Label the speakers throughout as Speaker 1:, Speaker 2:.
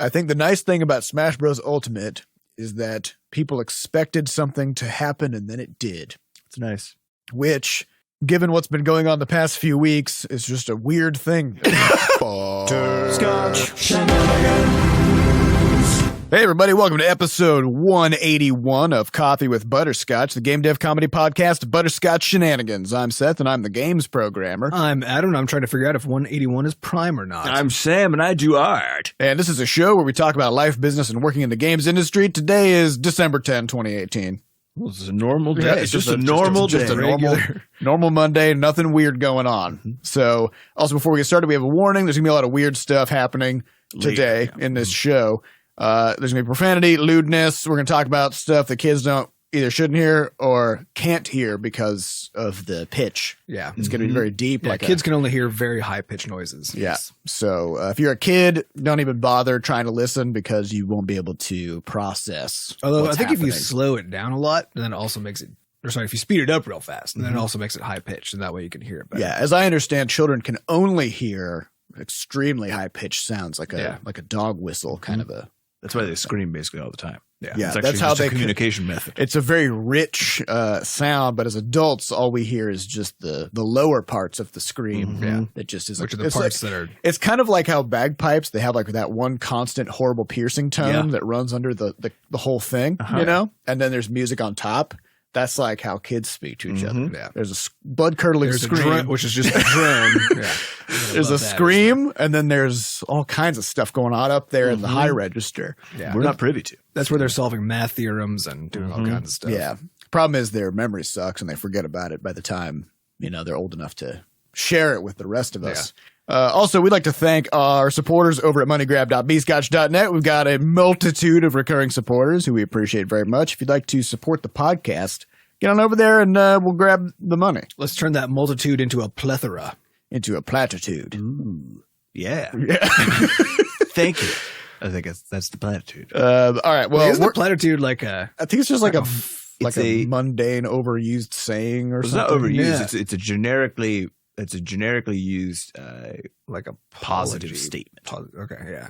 Speaker 1: I think the nice thing about Smash Bros. Ultimate is that people expected something to happen and then it did.
Speaker 2: It's nice.
Speaker 1: Which, given what's been going on the past few weeks, is just a weird thing.
Speaker 3: Butterscotch Shenanigans.
Speaker 1: Hey everybody, welcome to episode 181 of Coffee with Butterscotch, the game dev comedy podcast, Butterscotch Shenanigans. I'm Seth, and I'm the games programmer.
Speaker 3: I'm Adam, and I'm trying to figure out if 181 is prime or not.
Speaker 2: I'm Sam, and I do art.
Speaker 1: And this is a show where we talk about life, business, and working in the games industry. Today is December 10, 2018.
Speaker 2: Well, it's a normal day.
Speaker 1: Yeah,
Speaker 2: it's just a normal day.
Speaker 1: Just a normal Monday, nothing weird going on.
Speaker 2: Mm-hmm.
Speaker 1: So, also before we get started, we have a warning. There's going to be a lot of weird stuff happening today in this show. There's going to be profanity, lewdness. We're going to talk about stuff that kids either shouldn't hear or can't hear because of the pitch.
Speaker 3: Yeah.
Speaker 1: It's going to be very deep.
Speaker 3: Yeah, kids can only hear very high-pitched noises.
Speaker 1: Yeah. So if you're a kid, don't even bother trying to listen because you won't be able to process.
Speaker 3: Although
Speaker 1: what's
Speaker 3: I think
Speaker 1: happening.
Speaker 3: if you slow it down a lot, then it also makes it, or sorry, if you speed it up real fast, then it also makes it high-pitched, and that way you can hear it better.
Speaker 1: Yeah. As I understand, children can only hear extremely high-pitched sounds, like a dog whistle, kind of a.
Speaker 2: That's why they scream basically all the time.
Speaker 1: Yeah,
Speaker 2: it's actually
Speaker 1: that's how
Speaker 2: just
Speaker 1: they
Speaker 2: a communication method.
Speaker 1: It's a very rich sound, but as adults, all we hear is just the lower parts of the scream.
Speaker 3: Yeah,
Speaker 1: that just is
Speaker 3: which are the parts that are.
Speaker 1: It's kind of like how bagpipes, they have like that one constant horrible piercing tone that runs under the whole thing, you know. And then there's music on top. That's like how kids speak to each other.
Speaker 3: Yeah.
Speaker 1: There's a blood-curdling scream.
Speaker 3: Which is just a drone. Yeah.
Speaker 1: There's a scream, and then there's all kinds of stuff going on up there in the high register.
Speaker 3: Yeah.
Speaker 2: We're not privy to.
Speaker 3: That's where they're solving math theorems and doing all kinds of stuff.
Speaker 1: Yeah. Problem is their memory sucks, and they forget about it by the time, they're old enough to share it with the rest of us. Also, we'd like to thank our supporters over at moneygrab.bscotch.net. We've got a multitude of recurring supporters who we appreciate very much. If you'd like to support the podcast, get on over there and we'll grab the money.
Speaker 3: Let's turn that multitude into a plethora.
Speaker 1: Into a platitude.
Speaker 2: Ooh. Yeah. Thank you. I think that's the platitude.
Speaker 1: All right. Well,
Speaker 3: isn't the platitude like a...
Speaker 1: I think it's just like a mundane, overused saying or
Speaker 2: it's
Speaker 1: something.
Speaker 2: It's not overused. Yeah. It's a generically used
Speaker 3: like a
Speaker 2: positive statement.
Speaker 3: Okay, yeah.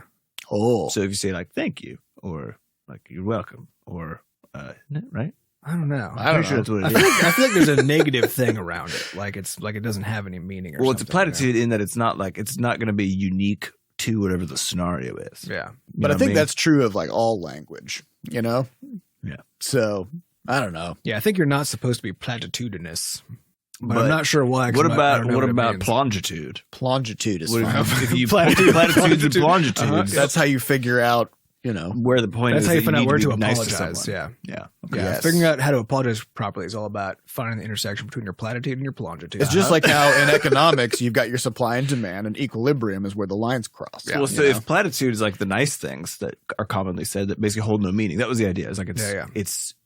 Speaker 1: Oh.
Speaker 2: So if you say like "thank you" or like "you're welcome" or right?
Speaker 3: I don't know.
Speaker 1: I don't know.
Speaker 2: Sure that's what it is.
Speaker 3: I feel like there's a negative thing around it. Like it's like it doesn't have any meaning. Or
Speaker 2: well,
Speaker 3: something,
Speaker 2: it's a platitude in that it's not going to be unique to whatever the scenario is.
Speaker 3: Yeah,
Speaker 1: but I think that's true of like all language.
Speaker 2: Yeah.
Speaker 1: So I don't know.
Speaker 3: Yeah, I think you're not supposed to be platitudinous. But I'm not sure why.
Speaker 2: What about plongitude?
Speaker 1: Plongitude is
Speaker 2: fine.
Speaker 1: If you
Speaker 2: platitudes and plongitudes.
Speaker 1: That's how you figure out,
Speaker 2: where the point
Speaker 3: that's
Speaker 2: is.
Speaker 3: how you find out where to
Speaker 2: nice
Speaker 3: apologize.
Speaker 2: To
Speaker 3: yeah.
Speaker 2: Okay.
Speaker 3: Yeah.
Speaker 1: Yes.
Speaker 3: Figuring out how to apologize properly is all about finding the intersection between your platitude and your plongitude.
Speaker 1: It's just like how in economics you've got your supply and demand, and equilibrium is where the lines cross.
Speaker 2: Yeah. Well, so if platitude is like the nice things that are commonly said that basically hold no meaning, that was the idea. It's like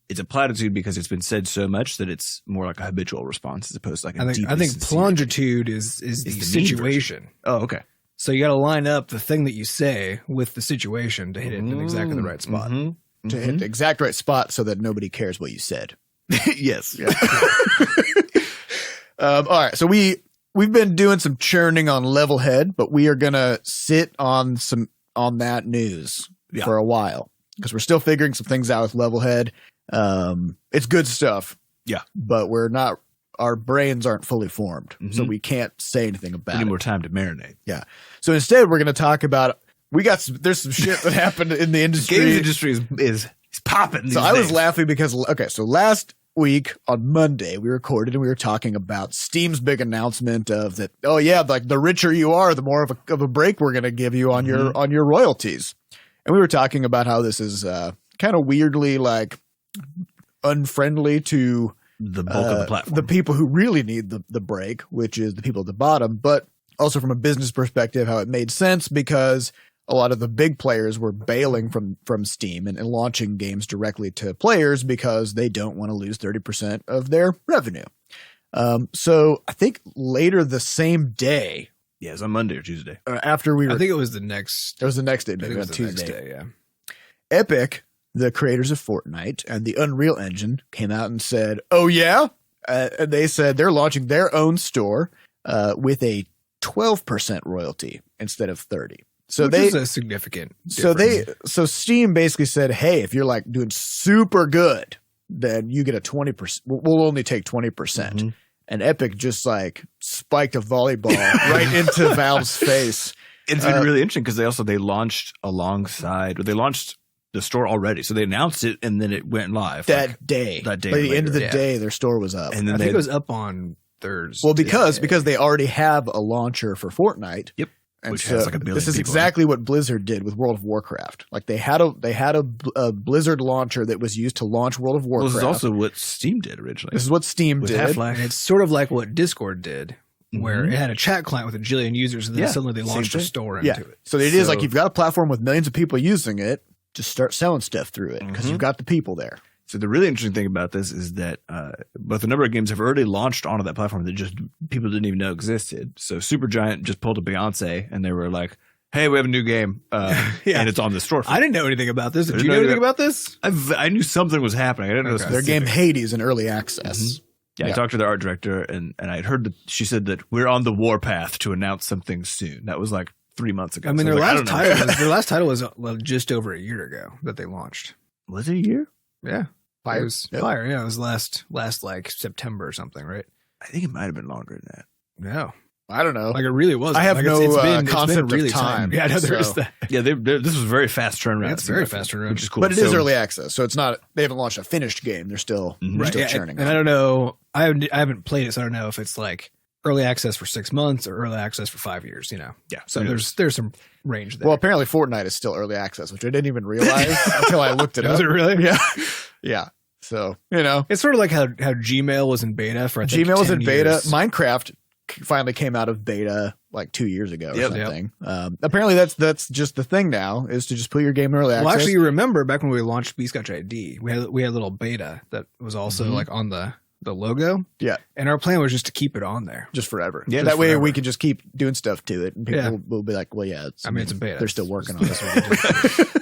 Speaker 2: it's a platitude because it's been said so much that it's more like a habitual response as opposed to like
Speaker 3: I think plongitude is the situation.
Speaker 2: Oh, okay.
Speaker 3: So you got to line up the thing that you say with the situation to hit it in exactly the right spot.
Speaker 1: To hit the exact right spot so that nobody cares what you said.
Speaker 2: Yes.
Speaker 1: Yeah. All right. So we've been doing some churning on Levelhead, but we are gonna sit on that news for a while because we're still figuring some things out with Levelhead. It's good stuff. Yeah. But our brains aren't fully formed, so we can't say anything about it.
Speaker 2: We need more time to marinate.
Speaker 1: Yeah. So instead, we're going to talk about, there's some shit that happened in the industry.
Speaker 2: Games industry is popping.
Speaker 1: So I was laughing because, so last week on Monday, we recorded and we were talking about Steam's big announcement of that, like the richer you are, the more of a break we're going to give you on your royalties. And we were talking about how this is kind of weirdly like unfriendly to
Speaker 2: the bulk of the platform,
Speaker 1: the people who really need the break, which is the people at the bottom, but also from a business perspective, how it made sense because a lot of the big players were bailing from Steam and launching games directly to players because they don't want to lose 30% of their revenue. So I think later the same day.
Speaker 2: Yeah, it was on Monday or Tuesday.
Speaker 3: I think it was the next.
Speaker 1: It was the next day, maybe on Tuesday.
Speaker 3: Next day, yeah.
Speaker 1: Epic, the creators of Fortnite and the Unreal Engine, came out and said, "Oh yeah," and they said they're launching their own store with a 12% royalty instead of 30%. So
Speaker 3: Which is a significant difference.
Speaker 1: So Steam basically said, hey, if you're like doing super good, then you get a 20%. We'll only take 20%. Mm-hmm. And Epic just like spiked a volleyball right into Valve's face.
Speaker 2: It's been really interesting because they launched alongside, or they launched the store already. So they announced it and then it went live
Speaker 1: that day. By the end of the day, their store was up.
Speaker 2: And then
Speaker 3: I think it was up on Thursday.
Speaker 1: Well, because they already have a launcher for Fortnite.
Speaker 2: Yep.
Speaker 1: And
Speaker 2: which
Speaker 1: so
Speaker 2: has like a billion
Speaker 1: this is exactly what Blizzard did with World of Warcraft. Like they had a Blizzard launcher that was used to launch World of Warcraft.
Speaker 2: Well, this is also what Steam did originally.
Speaker 1: This is what Steam did.
Speaker 3: Half-Life. It's sort of like what Discord did, where it had a chat client with a jillion users, and then suddenly they launched a store into it.
Speaker 1: So it is like you've got a platform with millions of people using it. Just start selling stuff through it because you've got the people there.
Speaker 2: So the really interesting thing about this is that both a number of games have already launched onto that platform that just people didn't even know existed. So Supergiant just pulled a Beyonce and they were like, hey, we have a new game and it's on the storefront.
Speaker 3: I didn't know anything about this. Did you know anything about this?
Speaker 2: I knew something was happening. I didn't know
Speaker 1: their game Hades in early access.
Speaker 2: Yeah, I talked to the art director and I had heard that she said that we're on the warpath to announce something soon. That was like 3 months ago.
Speaker 3: I mean, their last title was just over a year ago that they launched.
Speaker 2: Was it a year?
Speaker 3: Yeah.
Speaker 1: Fire.
Speaker 3: It was Fire. Yeah, it was last like September or something, right?
Speaker 2: I think it might have been longer than that.
Speaker 3: No.
Speaker 1: I don't know.
Speaker 3: Like it really was.
Speaker 1: I have
Speaker 3: like
Speaker 1: no concept
Speaker 3: really
Speaker 1: of time.
Speaker 3: Yeah, no, there is that.
Speaker 2: Yeah, this was a very fast turnaround.
Speaker 3: It's very fast turnaround,
Speaker 2: which is cool.
Speaker 1: But it is early access, so it's not. They haven't launched a finished game. They're still churning.
Speaker 3: And I don't know. I haven't played it, so I don't know if it's like early access for 6 months or early access for 5 years. You know.
Speaker 2: Yeah.
Speaker 3: So there's some range there.
Speaker 1: Well, apparently Fortnite is still early access, which I didn't even realize until I looked it up.
Speaker 3: Was it really?
Speaker 1: Yeah. Yeah. So
Speaker 3: it's sort of like how Gmail was in beta for
Speaker 1: Gmail was in beta. Minecraft finally came out of beta like 2 years ago or something. Apparently that's just the thing now is to just put your game in early access.
Speaker 3: Well, actually, you remember back when we launched Butterscotch ID, we had a little beta that was also like on the logo.
Speaker 1: Yeah.
Speaker 3: And our plan was just to keep it on there.
Speaker 1: Just forever.
Speaker 3: Yeah.
Speaker 1: That way we can just keep doing stuff to it and people will be like, well, yeah.
Speaker 3: It's a beta.
Speaker 1: They're still working on this.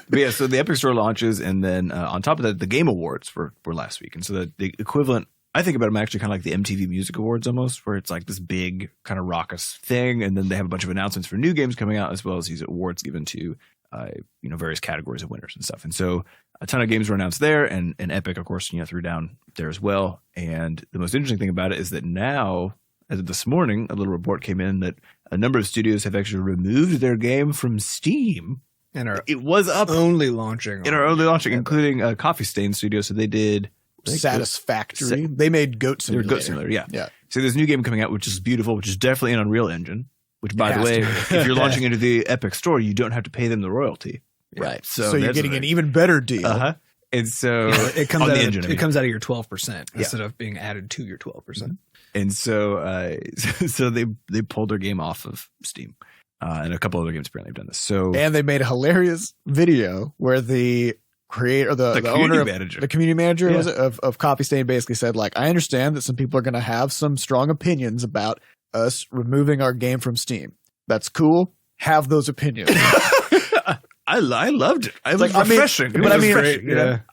Speaker 2: But yeah, so the Epic Store launches, and then on top of that, the Game Awards were last week. And so the equivalent, I think about them actually kind of like the MTV Music Awards almost, where it's like this big kind of raucous thing. And then they have a bunch of announcements for new games coming out, as well as these awards given to various categories of winners and stuff. And so a ton of games were announced there, and Epic, of course, threw down there as well. And the most interesting thing about it is that now, as of this morning, a little report came in that a number of studios have actually removed their game from Steam.
Speaker 3: And
Speaker 2: it was up
Speaker 3: only launching,
Speaker 2: including Coffee Stain Studio. So they did
Speaker 1: Satisfactory. They made Goat Simulator.
Speaker 2: Goat Simulator, yeah. So there's a new game coming out, which is beautiful, which is definitely an Unreal Engine. Which, by the way, if you're launching into the Epic Store, you don't have to pay them the royalty.
Speaker 1: Right. So you're getting an even better deal.
Speaker 2: Uh-huh. And so
Speaker 3: it comes out it comes out of your 12% instead of being added to your 12%.
Speaker 2: And so they pulled their game off of Steam. And a couple other games apparently have done this.
Speaker 1: And they made a hilarious video where the creator, the owner, the community manager of Coffee Stain basically said, like, I understand that some people are going to have some strong opinions about us removing our game from Steam. That's cool. Have those opinions.
Speaker 2: I loved it. It was refreshing.
Speaker 1: But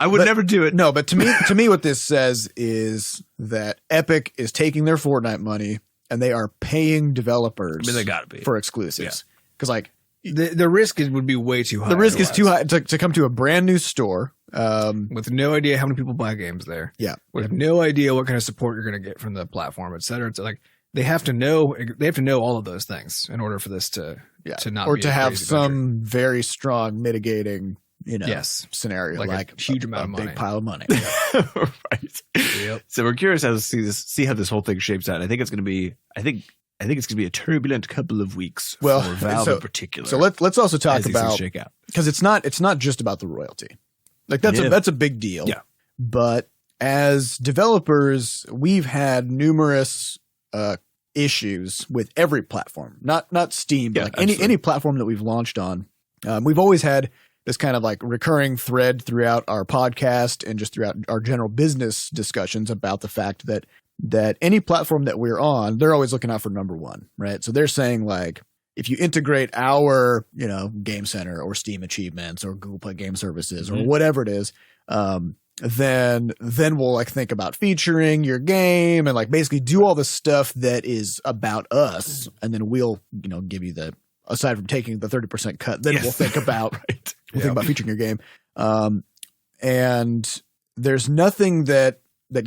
Speaker 2: I would never do it.
Speaker 1: No, but to me, what this says is that Epic is taking their Fortnite money and they are paying developers.
Speaker 2: They got to be
Speaker 1: for exclusives because like
Speaker 3: the risk would be way too high.
Speaker 1: The risk is too high to come to a brand new store
Speaker 3: with no idea how many people buy games there.
Speaker 1: Yeah,
Speaker 3: with no idea what kind of support you're going to get from the platform, et cetera. It's like they have to know all of those things in order for this to not
Speaker 1: or
Speaker 3: be
Speaker 1: to have some
Speaker 3: venture.
Speaker 1: Very strong mitigating scenario like
Speaker 3: a huge amount of money,
Speaker 1: big pile of money.
Speaker 2: Right. Yep. So we're curious how to see how this whole thing shapes out. I think it's going to be it's going to be a turbulent couple of weeks for Valve in particular.
Speaker 1: So let's also talk about, because it's not just about the royalty. Like that's a big deal.
Speaker 2: Yeah.
Speaker 1: But as developers, we've had numerous issues with every platform, not Steam, but like any platform that we've launched on. We've always had this kind of like recurring thread throughout our podcast and just throughout our general business discussions about the fact that any platform that we're on, they're always looking out for number one, right? So they're saying like, if you integrate our, Game Center or Steam Achievements or Google Play Game Services or whatever it is, then we'll like think about featuring your game and like basically do all the stuff that is about us, and then we'll give you the aside from taking the 30% cut, then we'll think about we'll think about featuring your game. And there's nothing that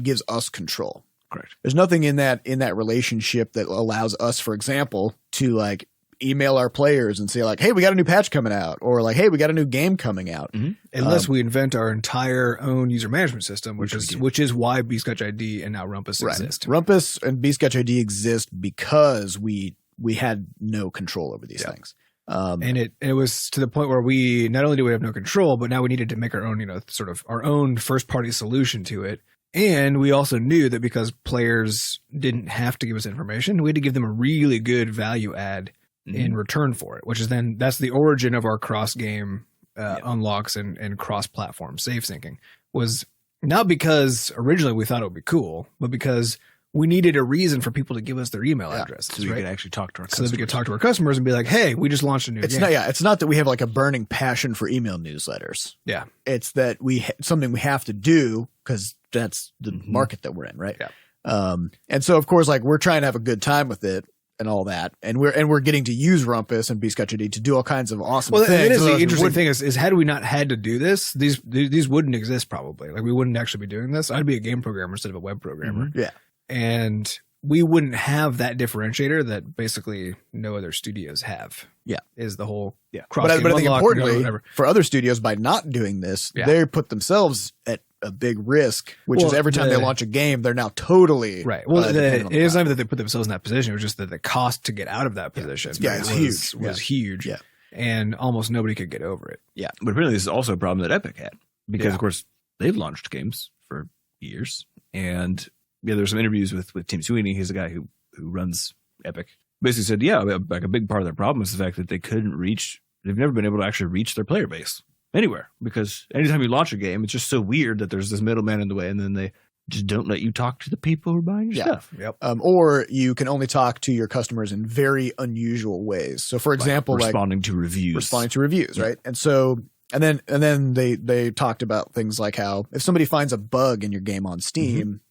Speaker 1: gives us control.
Speaker 2: Correct.
Speaker 1: There's nothing in that relationship that allows us, for example, to like email our players and say like, hey, we got a new patch coming out, or like, hey, we got a new game coming out.
Speaker 3: Unless we invent our entire own user management system, which is why Butterscotch ID and now Rumpus exist.
Speaker 1: Rumpus and Butterscotch ID exist because we had no control over these things.
Speaker 3: And it was to the point where we not only do we have no control, but now we needed to make our own, sort of our own first party solution to it. And we also knew that because players didn't have to give us information, we had to give them a really good value add in return for it, which is that's the origin of our cross game unlocks and cross platform save syncing. Was not because originally we thought it would be cool, but because we needed a reason for people to give us their email addresses.
Speaker 2: So we could actually talk to our customers.
Speaker 3: So that we could talk to our customers and be like, hey, we just launched a new game.
Speaker 1: It's not that we have like a burning passion for email newsletters.
Speaker 3: Yeah.
Speaker 1: It's that something we have to do because that's the market that we're in, right?
Speaker 3: Yeah.
Speaker 1: And so of course, like we're trying to have a good time with it and all that, and we're getting to use Rumpus and Butterscotch ID to do all kinds of awesome things.
Speaker 3: Well, that is the interesting thing is had we not had to do this, these wouldn't exist probably. Like we wouldn't actually be doing this. I'd be a game programmer instead of a web programmer.
Speaker 1: Yeah.
Speaker 3: And we wouldn't have that differentiator that basically no other studios have.
Speaker 1: Yeah.
Speaker 3: Is the whole
Speaker 1: cross game. But I think importantly, for other studios, by not doing this, they put themselves at a big risk, which is every time they launch a game, they're now totally
Speaker 3: right. Well, it is not that they put themselves in that position. It was just that the cost to get out of that position was huge. Yeah. And almost nobody could get over it.
Speaker 2: Yeah. But apparently this is also a problem that Epic had because, of course, they've launched games for years. And there's some interviews with Tim Sweeney. He's the guy who runs Epic. Basically said, like a big part of their problem is the fact that they've never been able to actually reach their player base anywhere, because anytime you launch a game, it's just so weird that there's this middleman in the way, and then they just don't let you talk to the people who are buying your stuff.
Speaker 3: Yep.
Speaker 1: Or you can only talk to your customers in very unusual ways. So for example,
Speaker 2: responding to reviews,
Speaker 1: right? And so, and then they talked about things like how if somebody finds a bug in your game on Steam,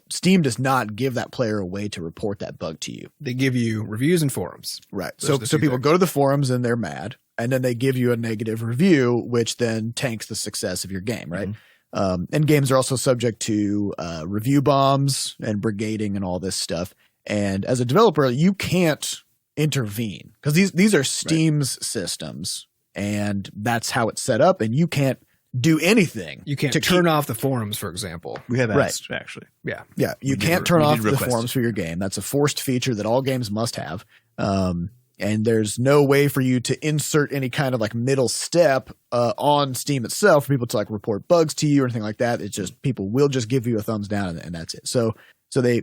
Speaker 1: Steam does not give that player a way to report that bug to you.
Speaker 3: They give you reviews and forums.
Speaker 1: Right. So people go to the forums and they're mad, and then they give you a negative review, which then tanks the success of your game, right? And games are also subject to review bombs and brigading and all this stuff. And as a developer, you can't intervene because these are Steam's systems, and that's how it's set up, and you can't do anything.
Speaker 3: You can't turn off the forums, for example.
Speaker 2: We have asked, actually.
Speaker 3: Yeah.
Speaker 1: Yeah. You can't turn off the forums for your game. That's a forced feature that all games must have. And there's no way for you to insert any kind of like middle step on Steam itself for people to like report bugs to you or anything like that. It's just people will just give you a thumbs down and that's it. So they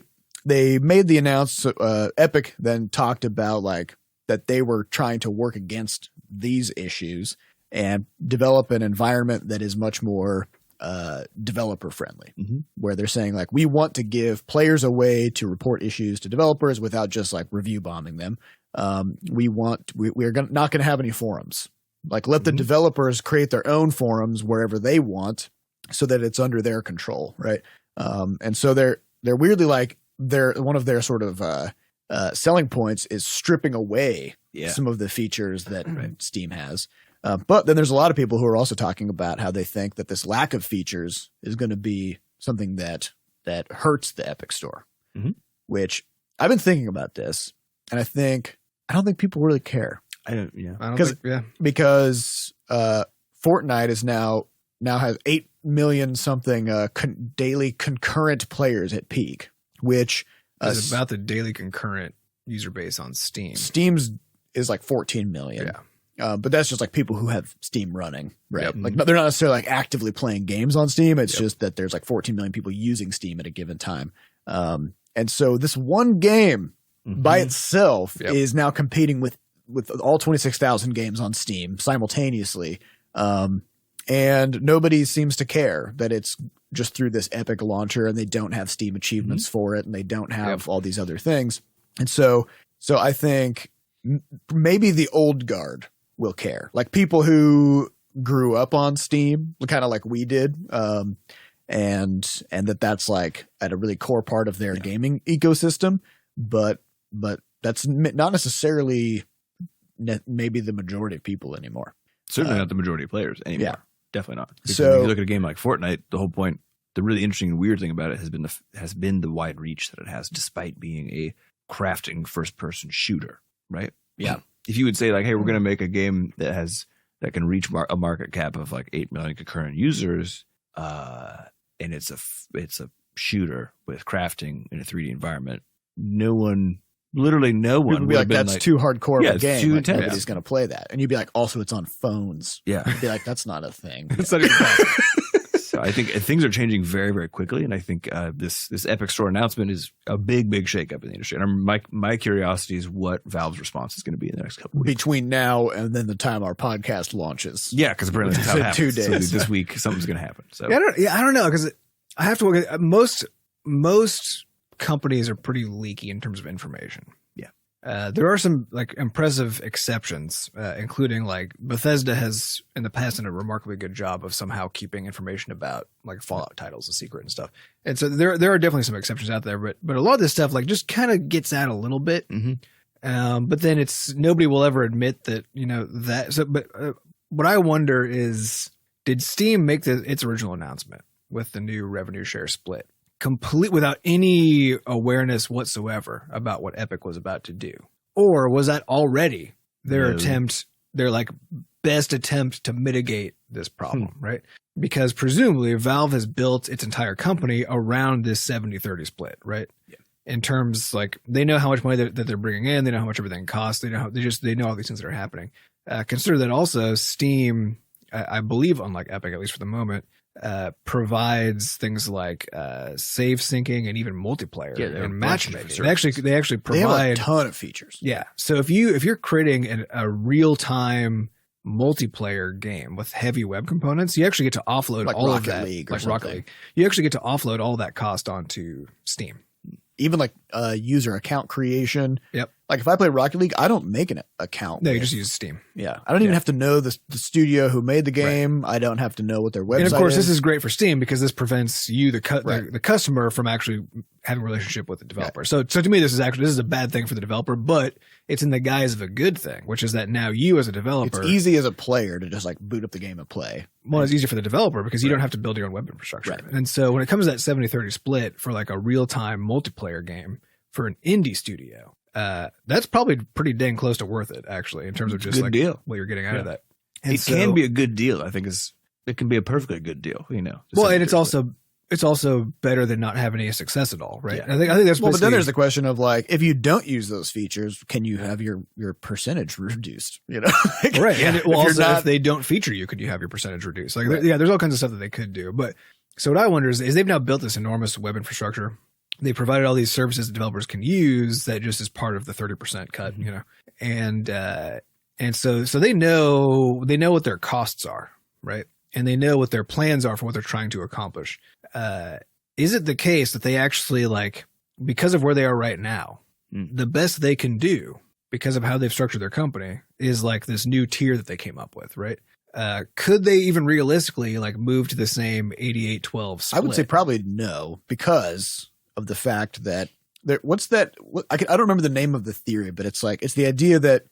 Speaker 1: made the announcement. Epic then talked about like that they were trying to work against these issues and develop an environment that is much more developer friendly, where they're saying like, we want to give players a way to report issues to developers without just like review bombing them. We're not going to have any forums. Like let the developers create their own forums wherever they want so that it's under their control. Right. And so they're weirdly like one of their sort of selling points is stripping away some of the features that Steam has. But then there's a lot of people who are also talking about how they think that this lack of features is going to be something that hurts the Epic Store, which I've been thinking about this, and I don't think people really care. Because Fortnite is now has 8 million something daily concurrent players at peak, which
Speaker 3: is about the daily concurrent user base on Steam.
Speaker 1: Steam's is like 14 million. Yeah. But that's just like people who have Steam running, right? Yep. Like they're not necessarily like actively playing games on Steam. It's just that there's like 14 million people using Steam at a given time. And so this one game by itself is now competing with all 26,000 games on Steam simultaneously. And nobody seems to care that it's just through this Epic launcher and they don't have Steam achievements for it and they don't have all these other things. And so I think maybe the old guard will care, like people who grew up on Steam, kind of like we did, and that's like at a really core part of their gaming ecosystem, but that's not necessarily maybe the majority of people anymore.
Speaker 2: Certainly not the majority of players anymore.
Speaker 1: Yeah.
Speaker 2: Definitely not. Because
Speaker 1: So
Speaker 2: if you look at a game like Fortnite, the whole point, the really interesting and weird thing about it has been the wide reach that it has, despite being a crafting first-person shooter, right?
Speaker 1: Yeah.
Speaker 2: If you would say like, hey, we're going to make a game that can reach a market cap of like 8 million concurrent users, and it's a shooter with crafting in a 3D environment, literally no one
Speaker 1: would be like, that's too hardcore of a
Speaker 2: it's
Speaker 1: game.
Speaker 2: too
Speaker 1: Like,
Speaker 2: intense.
Speaker 1: nobody's going to play that. And you'd be like, also, it's on phones.
Speaker 2: Yeah.
Speaker 1: You'd be like, that's not a thing.
Speaker 3: It's not even possible.
Speaker 2: So I think things are changing very, very quickly, and I think this Epic Store announcement is a big, big shakeup in the industry. And my curiosity is what Valve's response is going to be in the next couple of weeks.
Speaker 1: Between now and then the time our podcast launches.
Speaker 2: Yeah, because apparently that's how it happens.
Speaker 1: 2 days.
Speaker 2: So this week something's going to happen. So
Speaker 3: I don't know, because I have to work. Most companies are pretty leaky in terms of information. There are some like impressive exceptions, including like Bethesda has in the past done a remarkably good job of somehow keeping information about like Fallout titles a secret and stuff. And so there are definitely some exceptions out there, but a lot of this stuff like just kind of gets out a little bit.
Speaker 2: Mm-hmm.
Speaker 3: But then nobody will ever admit that, that. So, but what I wonder is, did Steam make its original announcement with the new revenue share split complete without any awareness whatsoever about what Epic was about to do? Or was that already their like best attempt to mitigate this problem, right? Because presumably Valve has built its entire company around this 70-30 split, right?
Speaker 2: Yeah.
Speaker 3: In terms, like, they know how much money that they're bringing in, they know how much everything costs, they know all these things that are happening. Consider that also Steam, I believe, unlike Epic, at least for the moment, provides things like save syncing and even multiplayer and matchmaking. They actually provide,
Speaker 1: they have a ton of features.
Speaker 3: Yeah. So if you're creating a real time multiplayer game with heavy web components, you actually get to offload
Speaker 1: like
Speaker 3: all
Speaker 1: Rocket
Speaker 3: of that.
Speaker 1: League
Speaker 3: like
Speaker 1: or
Speaker 3: Rocket
Speaker 1: something.
Speaker 3: League. You actually get to offload all that cost onto Steam.
Speaker 1: Even like user account creation.
Speaker 3: Yep.
Speaker 1: Like if I play Rocket League, I don't make an account.
Speaker 3: No, you just use Steam.
Speaker 1: Yeah. I don't even have to know the studio who made the game. Right. I don't have to know what their website is.
Speaker 3: And of course, this is great for Steam because this prevents you, the customer, from actually having a relationship with the developer. Right. So to me, this is a bad thing for the developer, but it's in the guise of a good thing, which is that now you as a developer.
Speaker 1: It's easy as a player to just like boot up the game and play.
Speaker 3: Well, it's easier for the developer because you don't have to build your own web infrastructure.
Speaker 1: Right.
Speaker 3: And so when it comes to that 70-30 split for like a real-time multiplayer game for an indie studio, that's probably pretty dang close to worth it, actually, in terms of just
Speaker 2: good
Speaker 3: like
Speaker 2: deal.
Speaker 3: what you're getting out of that. And
Speaker 2: it can be a good deal. I think it can be a perfectly good deal.
Speaker 3: Well, and it's also better than not having any success at all, right?
Speaker 2: Yeah.
Speaker 3: I think that's.
Speaker 1: Well, but then there's the question of like, if you don't use those features, can you have your percentage reduced? Like,
Speaker 3: right?
Speaker 1: Yeah.
Speaker 3: And if they don't feature you, could you have your percentage reduced? Like, there's all kinds of stuff that they could do. But so what I wonder is they've now built this enormous web infrastructure. They provided all these services that developers can use that just is part of the 30% cut, and so they know what their costs are, right? And they know what their plans are for what they're trying to accomplish. Is it the case that they actually, like, because of where they are right now, the best they can do because of how they've structured their company is like this new tier that they came up with, right? Could they even realistically like move to the same 88-12 split?
Speaker 1: I would say probably no, because of the fact that I don't remember the name of the theory, but it's the idea that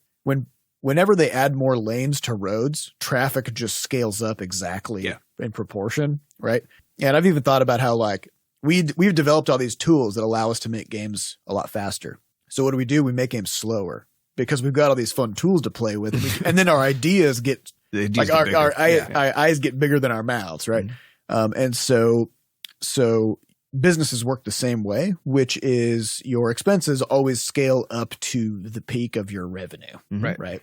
Speaker 1: whenever they add more lanes to roads, traffic just scales up exactly in proportion, right? And I've even thought about how like we've developed all these tools that allow us to make games a lot faster. So what do? We make games slower because we've got all these fun tools to play with, and then our ideas get like our eyes get bigger than our mouths, right? Mm-hmm. And so businesses work the same way, which is your expenses always scale up to the peak of your revenue, right?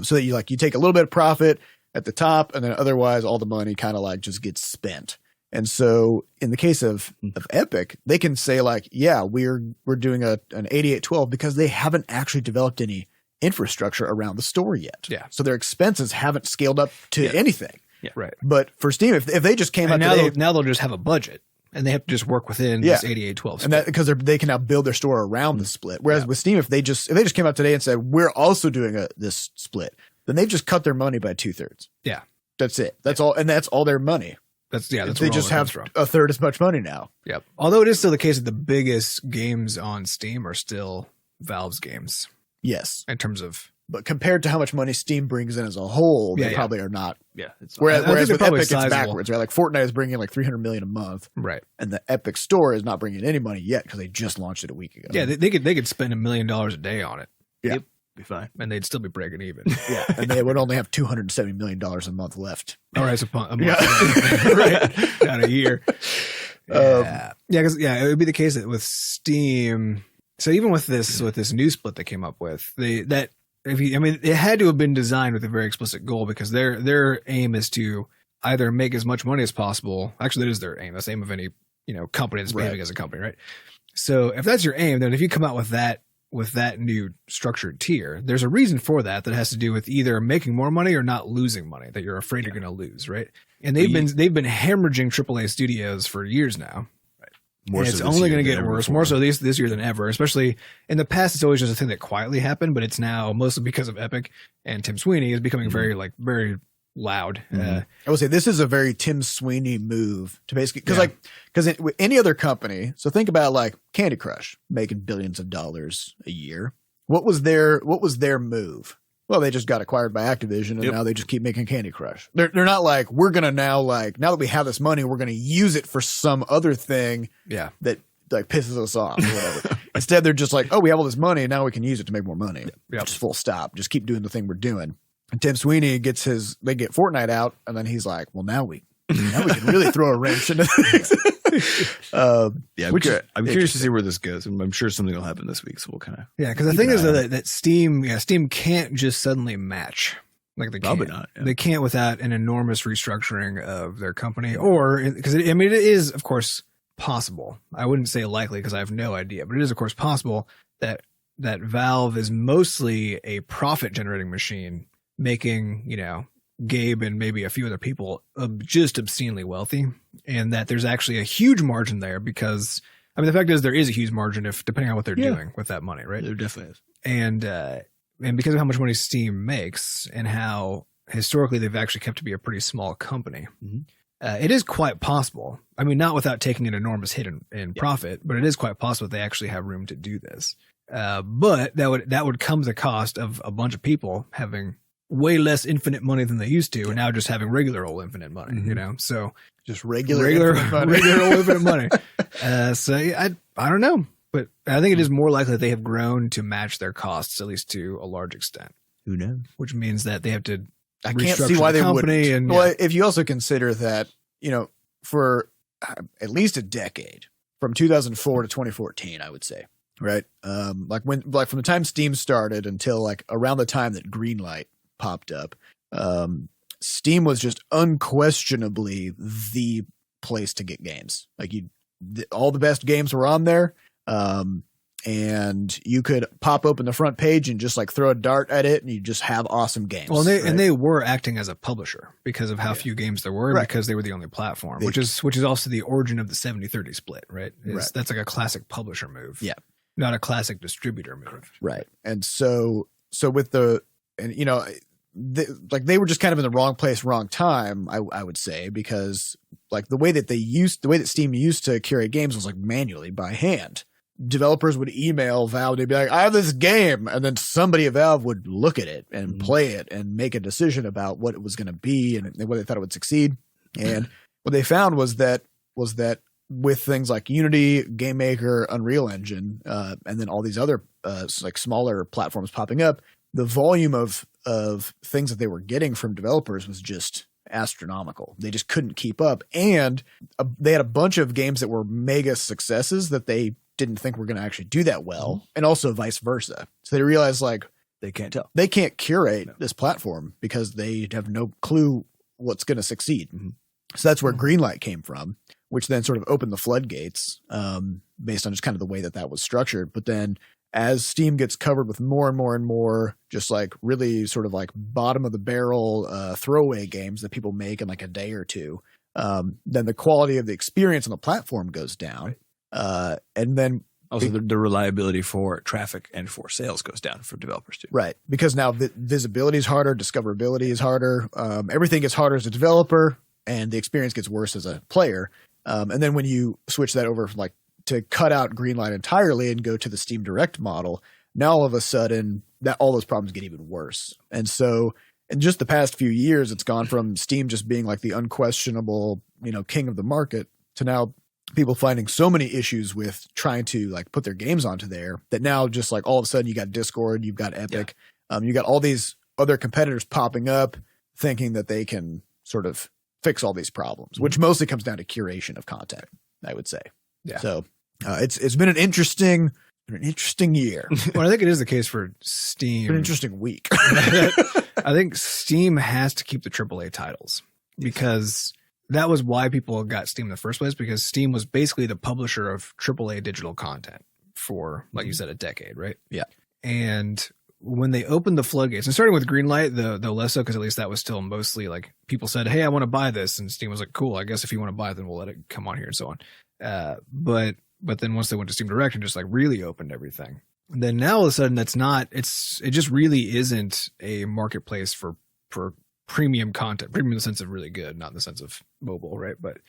Speaker 1: So that you take a little bit of profit at the top, and then otherwise all the money kind of like just gets spent. And so in the case of Epic, they can say like, yeah, we're doing an 88-12 because they haven't actually developed any infrastructure around the store yet.
Speaker 3: Yeah.
Speaker 1: So their expenses haven't scaled up to anything.
Speaker 3: Yeah. Right.
Speaker 1: But for Steam, if they just came out today,
Speaker 3: now they'll just have a budget. And they have to just work within this 88-12 split.
Speaker 1: And that because they can now build their store around the split. Whereas with Steam, if they just came out today and said, we're also doing this split, then they've just cut their money by 2/3.
Speaker 3: Yeah.
Speaker 1: That's it. That's all. And that's all their money.
Speaker 3: That's
Speaker 1: they just have a third as much money now.
Speaker 3: Yep. Although it is still the case that the biggest games on Steam are still Valve's games.
Speaker 1: Yes.
Speaker 3: In terms of
Speaker 1: but compared to how much money Steam brings in as a whole, they probably are not.
Speaker 2: Yeah. It's
Speaker 1: Whereas with
Speaker 3: probably
Speaker 1: Epic,
Speaker 3: sizable.
Speaker 1: it's backwards, right? Like Fortnite is bringing in like $300 million a month,
Speaker 3: Right.
Speaker 1: and the Epic Store is not bringing in any money yet because they just launched it a week ago.
Speaker 3: Yeah, they could spend $1 million a day on it.
Speaker 1: Yeah.
Speaker 2: Yep. Be fine.
Speaker 3: And they'd still be breaking even.
Speaker 1: Yeah, and they would only have $270 million a month left.
Speaker 3: All right, so a month.
Speaker 1: Yeah.
Speaker 3: Right. Not a year.
Speaker 1: Yeah.
Speaker 3: Because it would be the case that with Steam. So even with this new split they came up with, it had to have been designed with a very explicit goal because their aim is to either make as much money as possible. Actually, that is their aim. That's the aim of any company that's behaving as a company, right? So if that's your aim, then if you come out with that new structured tier, there's a reason for that has to do with either making more money or not losing money that you're afraid you're going to lose, right? And they've been hemorrhaging AAA studios for years now.
Speaker 2: More
Speaker 3: and
Speaker 2: so
Speaker 3: it's
Speaker 2: this
Speaker 3: only
Speaker 2: year
Speaker 3: going to
Speaker 2: than
Speaker 3: get
Speaker 2: ever
Speaker 3: worse,
Speaker 2: before.
Speaker 3: more so this year than ever. Especially in the past, it's always just a thing that quietly happened, but it's now mostly because of Epic and Tim Sweeney is becoming very loud.
Speaker 1: I would say this is a very Tim Sweeney move to basically because with any other company. So think about like Candy Crush making billions of dollars a year. What was their move? Well, they just got acquired by Activision, and now they just keep making Candy Crush. They're not like we're gonna now that we have this money, we're gonna use it for some other thing.
Speaker 3: Yeah.
Speaker 1: That like pisses us off or whatever. Instead, they're just like, oh, we have all this money, and now we can use it to make more money.
Speaker 3: Yep.
Speaker 1: Just full stop. Just keep doing the thing we're doing. And Tim Sweeney they get Fortnite out, and then he's like, well, now we can really throw a wrench into things.
Speaker 2: I'm curious to see where this goes. I'm sure something will happen this week, so we'll kind of
Speaker 3: Because the thing is that Steam can't just suddenly match. Like they
Speaker 2: probably
Speaker 3: can't.
Speaker 2: not. Yeah.
Speaker 3: They can't without an enormous restructuring of their company, or because it is of course possible. I wouldn't say likely because I have no idea, but it is of course possible that Valve is mostly a profit generating machine, making Gabe and maybe a few other people just obscenely wealthy, and that there's actually a huge margin there because the fact is there is a huge margin depending on what they're doing with that money, right?
Speaker 2: There definitely is.
Speaker 3: And because of how much money Steam makes and how historically they've actually kept to be a pretty small company, it is quite possible. Not without taking an enormous hit in profit, but it is quite possible that they actually have room to do this. But that would come at the cost of a bunch of people having way less infinite money than they used to, and now just having regular old infinite money. So
Speaker 1: just regular
Speaker 3: old infinite money. So I don't know. But I think it is more likely that they have grown to match their costs, at least to a large extent.
Speaker 2: Who knows?
Speaker 3: Which means that they have to
Speaker 1: I can't see why they wouldn't. Well, if you also consider that, for at least a decade, from 2004 to 2014, I would say, right? From the time Steam started until like around the time that Greenlight popped up, Steam was just unquestionably the place to get games. Like all the best games were on there. And you could pop open the front page and just like throw a dart at it and you just have awesome games.
Speaker 3: Well, and they were acting as a publisher because of how few games there were, because they were the only platform, which is also the origin of the 70-30 split, right? That's like a classic publisher move. Yeah. Not a classic distributor move.
Speaker 1: Right. And so with they were just kind of in the wrong place, wrong time, I would say, because like the way that Steam used to curate games was like manually by hand. Developers would email Valve, they'd be like, I have this game, and then somebody at Valve would look at it and play it and make a decision about what it was going to be and whether they thought it would succeed. And what they found was that with things like Unity, GameMaker, Unreal Engine, and then all these other like smaller platforms popping up, the volume of things that they were getting from developers was just astronomical. They just couldn't keep up. And they had a bunch of games that were mega successes that they didn't think were going to actually do that well, and also vice versa. So they realized like
Speaker 2: they can't tell.
Speaker 1: They can't curate this platform because they have no clue what's going to succeed. So that's where Greenlight came from, which then sort of opened the floodgates based on just kind of the way that was structured. But then as Steam gets covered with more and more and more just like really sort of like bottom of the barrel throwaway games that people make in like a day or two, then the quality of the experience on the platform goes down. And then
Speaker 2: also the reliability for traffic and for sales goes down for developers too.
Speaker 1: Right. Because now visibility is harder, discoverability is harder. Everything gets harder as a developer and the experience gets worse as a player. And then when you switch that over from like to cut out Greenlight entirely and go to the Steam Direct model, now all of a sudden that all those problems get even worse. And so in just the past few years, it's gone from Steam just being like the unquestionable, king of the market to now people finding so many issues with trying to like put their games onto there that now just like all of a sudden you got Discord, you've got Epic, you got all these other competitors popping up thinking that they can sort of fix all these problems, which mostly comes down to curation of content, I would say.
Speaker 3: Yeah.
Speaker 1: So it's been an interesting year.
Speaker 3: Well, I think it is the case for Steam.
Speaker 1: An interesting week.
Speaker 3: I think Steam has to keep the AAA titles because that was why people got Steam in the first place, because Steam was basically the publisher of AAA digital content for, like you said, a decade, right?
Speaker 1: Yeah.
Speaker 3: And when they opened the floodgates, and starting with Greenlight, though less so, because at least that was still mostly like people said, hey, I want to buy this. And Steam was like, cool, I guess if you want to buy it, then we'll let it come on here and so on. But then once they went to Steam Direct and just like really opened everything, then now all of a sudden it just really isn't a marketplace for premium content, premium in the sense of really good, not in the sense of mobile, right? But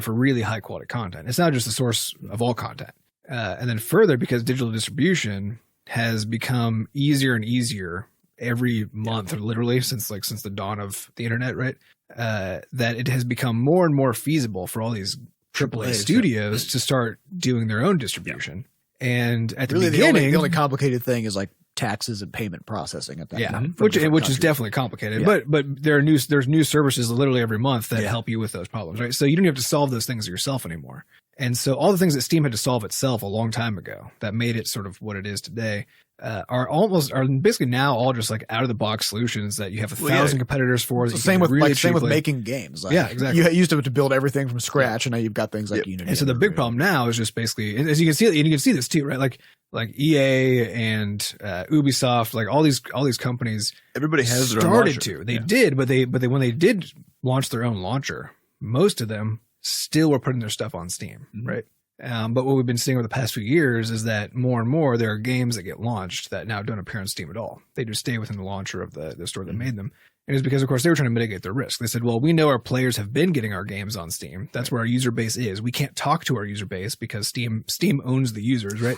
Speaker 3: for really high quality content. It's not just the source of all content. And then further, because digital distribution has become easier and easier every month, literally since the dawn of the internet, right? That it has become more and more feasible for all these AAA studios to start doing their own distribution. And at the beginning,
Speaker 1: the only complicated thing is like taxes and payment processing at that point,
Speaker 3: which is definitely complicated. But there's new services literally every month that help you with those problems, right? So you don't have to solve those things yourself anymore. And so all the things that Steam had to solve itself a long time ago that made it sort of what it is today are basically now all just like out of the box solutions that you have 1,000 competitors for.
Speaker 1: So same with making games. Like,
Speaker 3: exactly.
Speaker 1: You used to have to build everything from scratch, and now you've got things like Unity.
Speaker 3: And so the big problem now is just basically, as you can see, and you can see this too, right? Like EA and Ubisoft, like all these companies,
Speaker 2: everybody has their own
Speaker 3: started
Speaker 2: launcher.
Speaker 3: to. They did, but they when they did launch their own launcher, most of them still were putting their stuff on Steam, right? But what we've been seeing over the past few years is that more and more there are games that get launched that now don't appear on Steam at all. They just stay within the launcher of the store that made them. And it's because, of course, they were trying to mitigate their risk. They said, well, we know our players have been getting our games on Steam. That's where our user base is. We can't talk to our user base because Steam owns the users, right?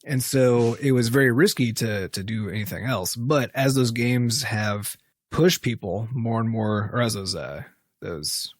Speaker 3: And so it was very risky to do anything else. But as those games have pushed people more and more, or as those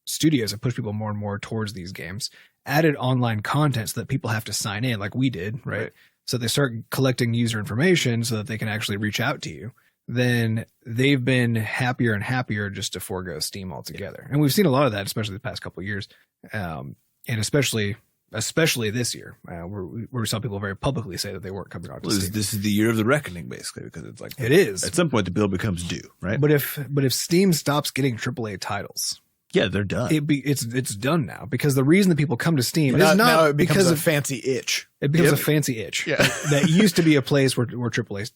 Speaker 3: studios have pushed people more and more towards these games, added online content so that people have to sign in like we did, right? So they start collecting user information so that they can actually reach out to you. Then they've been happier and happier just to forego Steam altogether. And we've seen a lot of that, especially the past couple of years. And especially this year, where we saw people very publicly say that they weren't coming on to Steam.
Speaker 2: This is the year of the reckoning, basically, because it's like,
Speaker 3: it is.
Speaker 2: At some point, the bill becomes due, right?
Speaker 3: But if Steam stops getting AAA titles,
Speaker 2: yeah, they're done.
Speaker 3: It's done now, because the reason that people come to Steam is
Speaker 1: now
Speaker 3: not
Speaker 1: it becomes
Speaker 3: because
Speaker 1: a
Speaker 3: of
Speaker 1: fancy itch.
Speaker 3: It becomes a fancy itch.
Speaker 1: Yeah.
Speaker 3: That used to be a place where AAA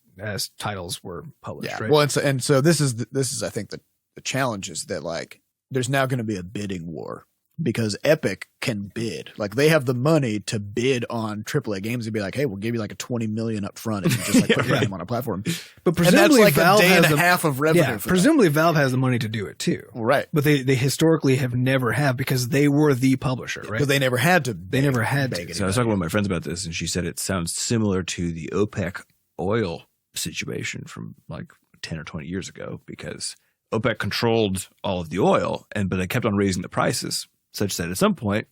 Speaker 3: titles were published.
Speaker 1: Yeah.
Speaker 3: Right?
Speaker 1: Well, and so this is I think the challenge is that like there's now going to be a bidding war, because Epic can bid. Like they have the money to bid on AAA games and be like, hey, we'll give you like a $20 million up front if you just like put your game on a platform.
Speaker 3: But presumably
Speaker 1: and that's like
Speaker 3: Valve
Speaker 1: a day and
Speaker 3: has
Speaker 1: a half of revenue.
Speaker 3: Yeah,
Speaker 1: for
Speaker 3: presumably Valve has the money to do it too.
Speaker 1: Right.
Speaker 3: But they historically have never have, because they were the publisher, right?
Speaker 1: Because they never had to.
Speaker 3: They never had to.
Speaker 2: So I was talking with my friends about this, and she said it sounds similar to the OPEC oil situation from like 10 or 20 years ago, because OPEC controlled all of the oil, but they kept on raising the prices, such that at some point,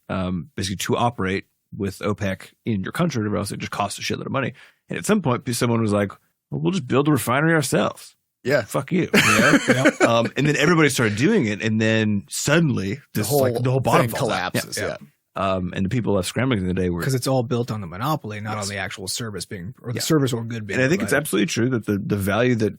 Speaker 2: basically to operate with OPEC in your country, or else it just costs a shitload of money. And at some point, someone was like, well, we'll just build a refinery ourselves.
Speaker 1: Yeah.
Speaker 2: Fuck you. And then everybody started doing it. And then suddenly the whole bottom
Speaker 1: collapses.
Speaker 2: Yeah. And the people left scrambling in the day were,
Speaker 3: because it's all built on the monopoly, not on the actual service the service or good being.
Speaker 2: And I think it's absolutely true that the value that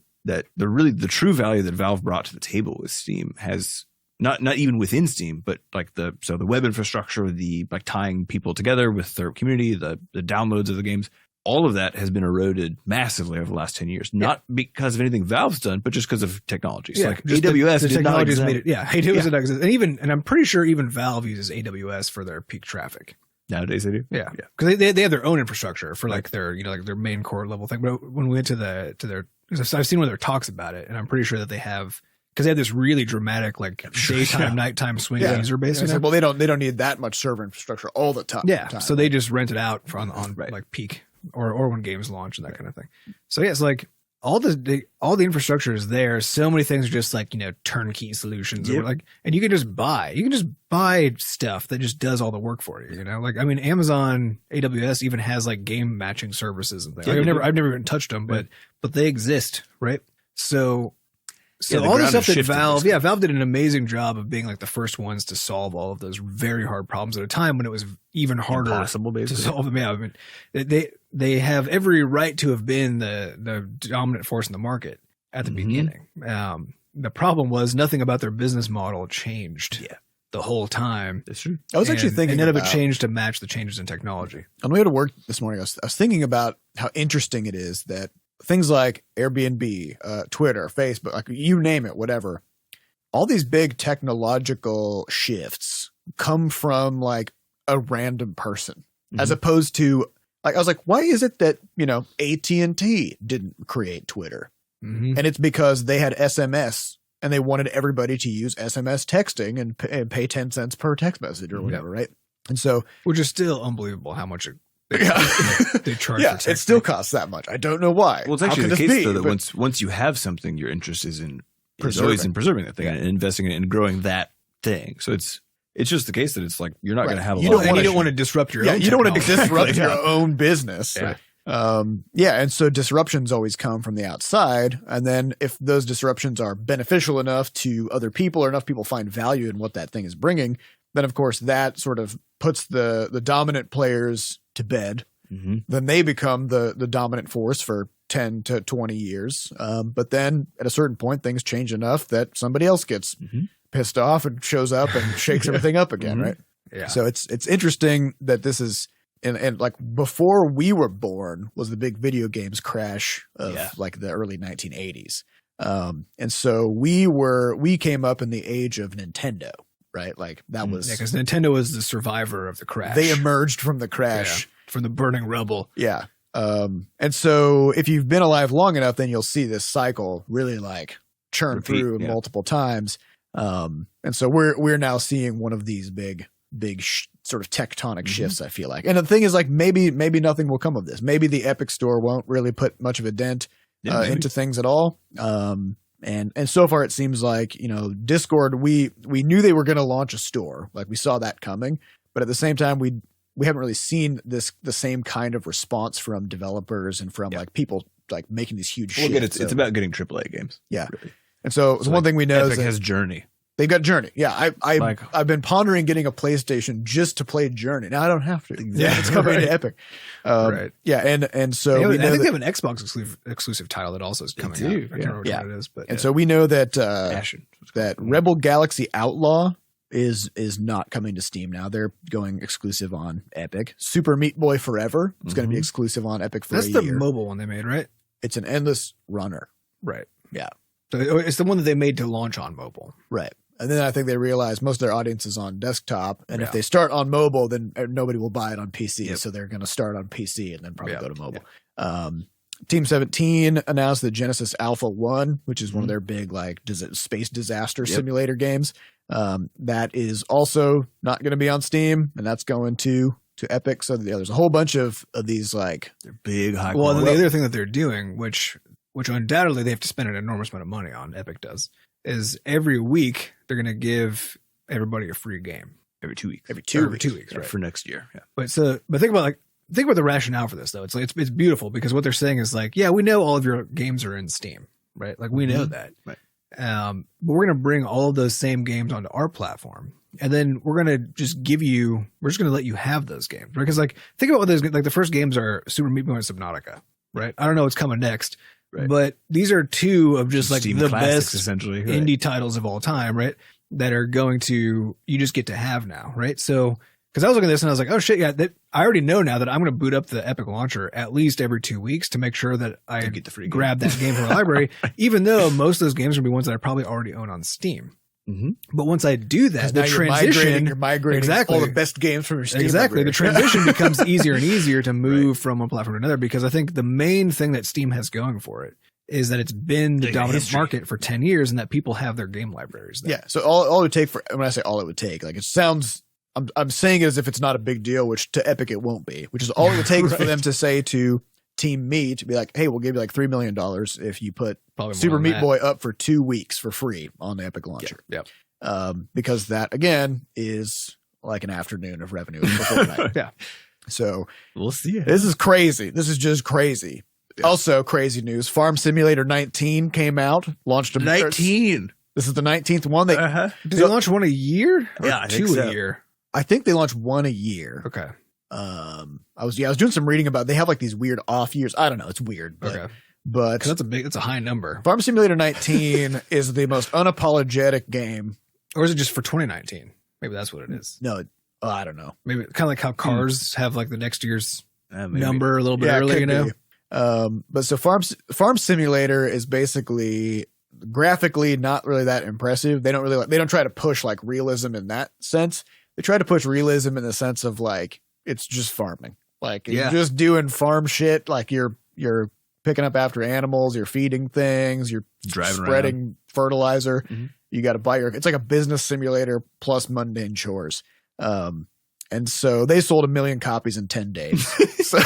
Speaker 2: the true value that Valve brought to the table with Steam has not even within Steam, but like the web infrastructure, the like tying people together with their community, the downloads of the games, all of that has been eroded massively over the last 10 years. Not because of anything Valve's done, but just because of technology. So like AWS
Speaker 3: the
Speaker 2: did not
Speaker 3: technology has
Speaker 2: exist.
Speaker 3: made it. Yeah, AWS did not exist. And I'm pretty sure even Valve uses AWS for their peak traffic.
Speaker 2: Nowadays they do.
Speaker 3: Yeah. Because they have their own infrastructure for like their, like their main core level thing. But when we went to their, I've seen one of their talks about it, and I'm pretty sure that they have, because they have this really dramatic like daytime, nighttime swing user base.
Speaker 1: Like, well, they don't need that much server infrastructure all the time.
Speaker 3: Yeah. So they just rent it out on like peak or when games launch and that kind of thing. So yeah, it's like all the infrastructure is there. So many things are just like, turnkey solutions, or like, and you can just buy stuff that just does all the work for you. Like, I mean, Amazon AWS even has like game matching services and things. Like, I've never even touched them, but they exist, right? So all the stuff that Valve did an amazing job of being like the first ones to solve all of those very hard problems at a time when it was even harder to solve them. Yeah, I mean, they have every right to have been the dominant force in the market at the beginning. The problem was nothing about their business model changed the whole time.
Speaker 2: That's true.
Speaker 1: I was actually thinking,
Speaker 3: and none of it changed to match the changes in technology.
Speaker 1: On the way to work this morning, I was thinking about how interesting it is that things like Airbnb, Twitter, Facebook, like you name it, whatever, all these big technological shifts come from like a random person, as opposed to like, I was like, why is it that, AT&T didn't create Twitter? And it's because they had SMS and they wanted everybody to use SMS texting and pay 10 cents per text message or whatever. Right. And so,
Speaker 3: which is still unbelievable how much they charge for texting.
Speaker 1: It still costs that much. I don't know why.
Speaker 2: Well, it's actually the case though that once you have something, your interest is always in preserving that thing and investing in it and growing that thing. So it's just the case that it's like you're not going to have
Speaker 3: you don't want to disrupt your own.
Speaker 1: You don't want to disrupt your own business.
Speaker 3: Yeah.
Speaker 1: And so disruptions always come from the outside, and then if those disruptions are beneficial enough to other people or enough people find value in what that thing is bringing, then of course that sort of puts the dominant players to bed. Then they become the dominant force for 10 to 20 years. But then at a certain point, things change enough that somebody else gets pissed off and shows up and shakes everything up again, right?
Speaker 3: Yeah.
Speaker 1: So it's interesting that this is, and like before we were born was the big video games crash of like the early 1980s. And so we came up in the age of Nintendo, right? Like that was
Speaker 3: because Nintendo was the survivor of the crash.
Speaker 1: They emerged from the crash,
Speaker 3: from the burning rubble.
Speaker 1: Yeah. And so if you've been alive long enough, then you'll see this cycle really like churn through multiple times. And so we're now seeing one of these big sort of tectonic shifts, I feel like. And the thing is, like, maybe nothing will come of this. Maybe the Epic Store won't really put much of a dent into things at all. And so far it seems like, Discord, we knew they were going to launch a store. Like we saw that coming, but at the same time, we haven't really seen the same kind of response from developers and from like people like making these huge shifts.
Speaker 2: It's about getting AAA games.
Speaker 1: Yeah.
Speaker 2: Really.
Speaker 1: And so one thing we know
Speaker 2: Epic has Journey.
Speaker 1: They've got Journey. Yeah. I've been pondering getting a PlayStation just to play Journey. Now I don't have to. Yeah. It's coming to Epic.
Speaker 3: Right.
Speaker 1: Yeah. And so
Speaker 3: I think they have an Xbox exclusive title that also is coming out. I can't remember what it is, but
Speaker 1: so we know that Rebel Galaxy Outlaw is not coming to Steam now. They're going exclusive on Epic. Super Meat Boy Forever is going to be exclusive on Epic for a year.
Speaker 3: That's the mobile one they made, right?
Speaker 1: It's an endless runner.
Speaker 3: Right.
Speaker 1: Yeah.
Speaker 3: So it's the one that they made to launch on mobile.
Speaker 1: Right. And then I think they realized most of their audience is on desktop. And if they start on mobile, then nobody will buy it on PC. Yep. So they're going to start on PC and then probably go to mobile. Yep. Team 17 announced the Genesis Alpha 1, which is one of their big like space disaster simulator games. That is also not going to be on Steam, and that's going to Epic. So there's a whole bunch of these like
Speaker 2: they're big high.
Speaker 3: Well, then the other thing that they're doing, which undoubtedly they have to spend an enormous amount of money on, Epic does, is every week they're going to give everybody a free game.
Speaker 2: Every 2 weeks.
Speaker 1: Every two weeks,
Speaker 2: right? For next year. Yeah.
Speaker 3: But think about the rationale for this though. It's like it's beautiful because what they're saying is like, yeah, we know all of your games are in Steam, right? Like we know that.
Speaker 2: Right.
Speaker 3: But we're going to bring all of those same games onto our platform. And then we're going to just going to let you have those games. Right? Because like, think about what those, like the first games are Super Meat Boy and Subnautica, right? I don't know what's coming next, but these are two of just like
Speaker 2: Steam
Speaker 3: the
Speaker 2: classics,
Speaker 3: best
Speaker 2: essentially
Speaker 3: indie titles of all time, right? That are you just get to have now, right? So, because I was looking at this and I was like, oh shit, yeah, I already know now that I'm going to boot up the Epic launcher at least every 2 weeks to make sure that I
Speaker 2: get the free
Speaker 3: grab that game from the library, even though most of those games are going to be ones that I probably already own on Steam. But once I do that, the transition,
Speaker 1: you're migrating all the best games from your Steam library.
Speaker 3: The transition becomes easier and easier to move from one platform to another, because I think the main thing that Steam has going for it is that it's been the dominant market for 10 years and that people have their game libraries there.
Speaker 1: Yeah. So all it would take when I say all it would take, like it sounds I'm saying it as if it's not a big deal, which to Epic it won't be, which is all it would take for them to say to Team Meat to be like, hey, we'll give you like $3 million if you put Super Meat Boy up for 2 weeks for free on the Epic launcher.
Speaker 3: Yep.
Speaker 1: Because that, again, is like an afternoon of revenue for Fortnite.
Speaker 3: Yeah.
Speaker 1: So
Speaker 2: we'll see.
Speaker 1: This is crazy. This is just crazy. Yeah. Also, crazy news. Farm Simulator 19 came out, launched
Speaker 2: 19.
Speaker 1: This is the 19th one.
Speaker 3: Did they launch one a year? Or
Speaker 2: yeah, I
Speaker 3: two
Speaker 2: think so.
Speaker 3: a year.
Speaker 1: I think they launched one a year.
Speaker 3: Okay.
Speaker 1: I was doing some reading about. They have like these weird off years. I don't know. It's weird. But,
Speaker 3: Okay.
Speaker 1: But
Speaker 3: That's a high number.
Speaker 1: Farm Simulator 19 is the most unapologetic game.
Speaker 3: Or is it just for 2019? Maybe that's what it is.
Speaker 1: No, I don't know.
Speaker 3: Maybe kind of like how cars have like the next year's
Speaker 2: Maybe.
Speaker 3: number a little bit
Speaker 1: Yeah, it
Speaker 3: early,
Speaker 1: could
Speaker 3: you know?
Speaker 1: be. But so Farm Simulator is basically graphically not really that impressive. They don't try to push like realism in that sense. They try to push realism in the sense of like it's just farming. Like you're just doing farm shit. Like you're picking up after animals, you're feeding things, you're
Speaker 2: driving
Speaker 1: spreading
Speaker 2: around.
Speaker 1: fertilizer.
Speaker 2: Mhm.
Speaker 1: You got to buy it's like a business simulator plus mundane chores. And so they sold 1 million copies in 10 days. So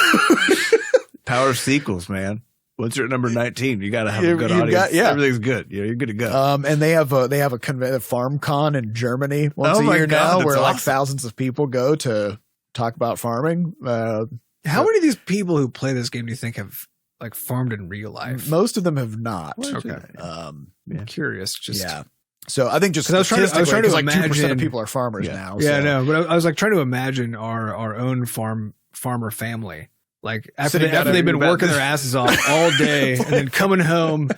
Speaker 2: Power of sequels, man. Once you're at number 19, you got to have a good audience. Everything's good. You're good to go.
Speaker 1: And they have a farm con in Germany once
Speaker 2: Oh
Speaker 1: a
Speaker 2: my
Speaker 1: year
Speaker 2: God,
Speaker 1: now, where like
Speaker 2: awesome.
Speaker 1: thousands of people go to talk about farming.
Speaker 3: How many of these people who play this game do you think have like farmed in real life?
Speaker 1: Most of them have not.
Speaker 3: Okay.
Speaker 1: Um,
Speaker 3: I'm curious. Just
Speaker 1: yeah. So I think just
Speaker 3: 'Cause I was trying to
Speaker 1: like 2% of
Speaker 3: imagine-
Speaker 1: people are farmers
Speaker 2: Yeah.
Speaker 1: now.
Speaker 3: Yeah,
Speaker 1: so.
Speaker 3: no, but I was like trying to imagine our own farmer family. Like after
Speaker 1: Sitting down
Speaker 3: they've
Speaker 1: and
Speaker 3: been
Speaker 1: about
Speaker 3: working
Speaker 1: this.
Speaker 3: their asses off all day and then coming home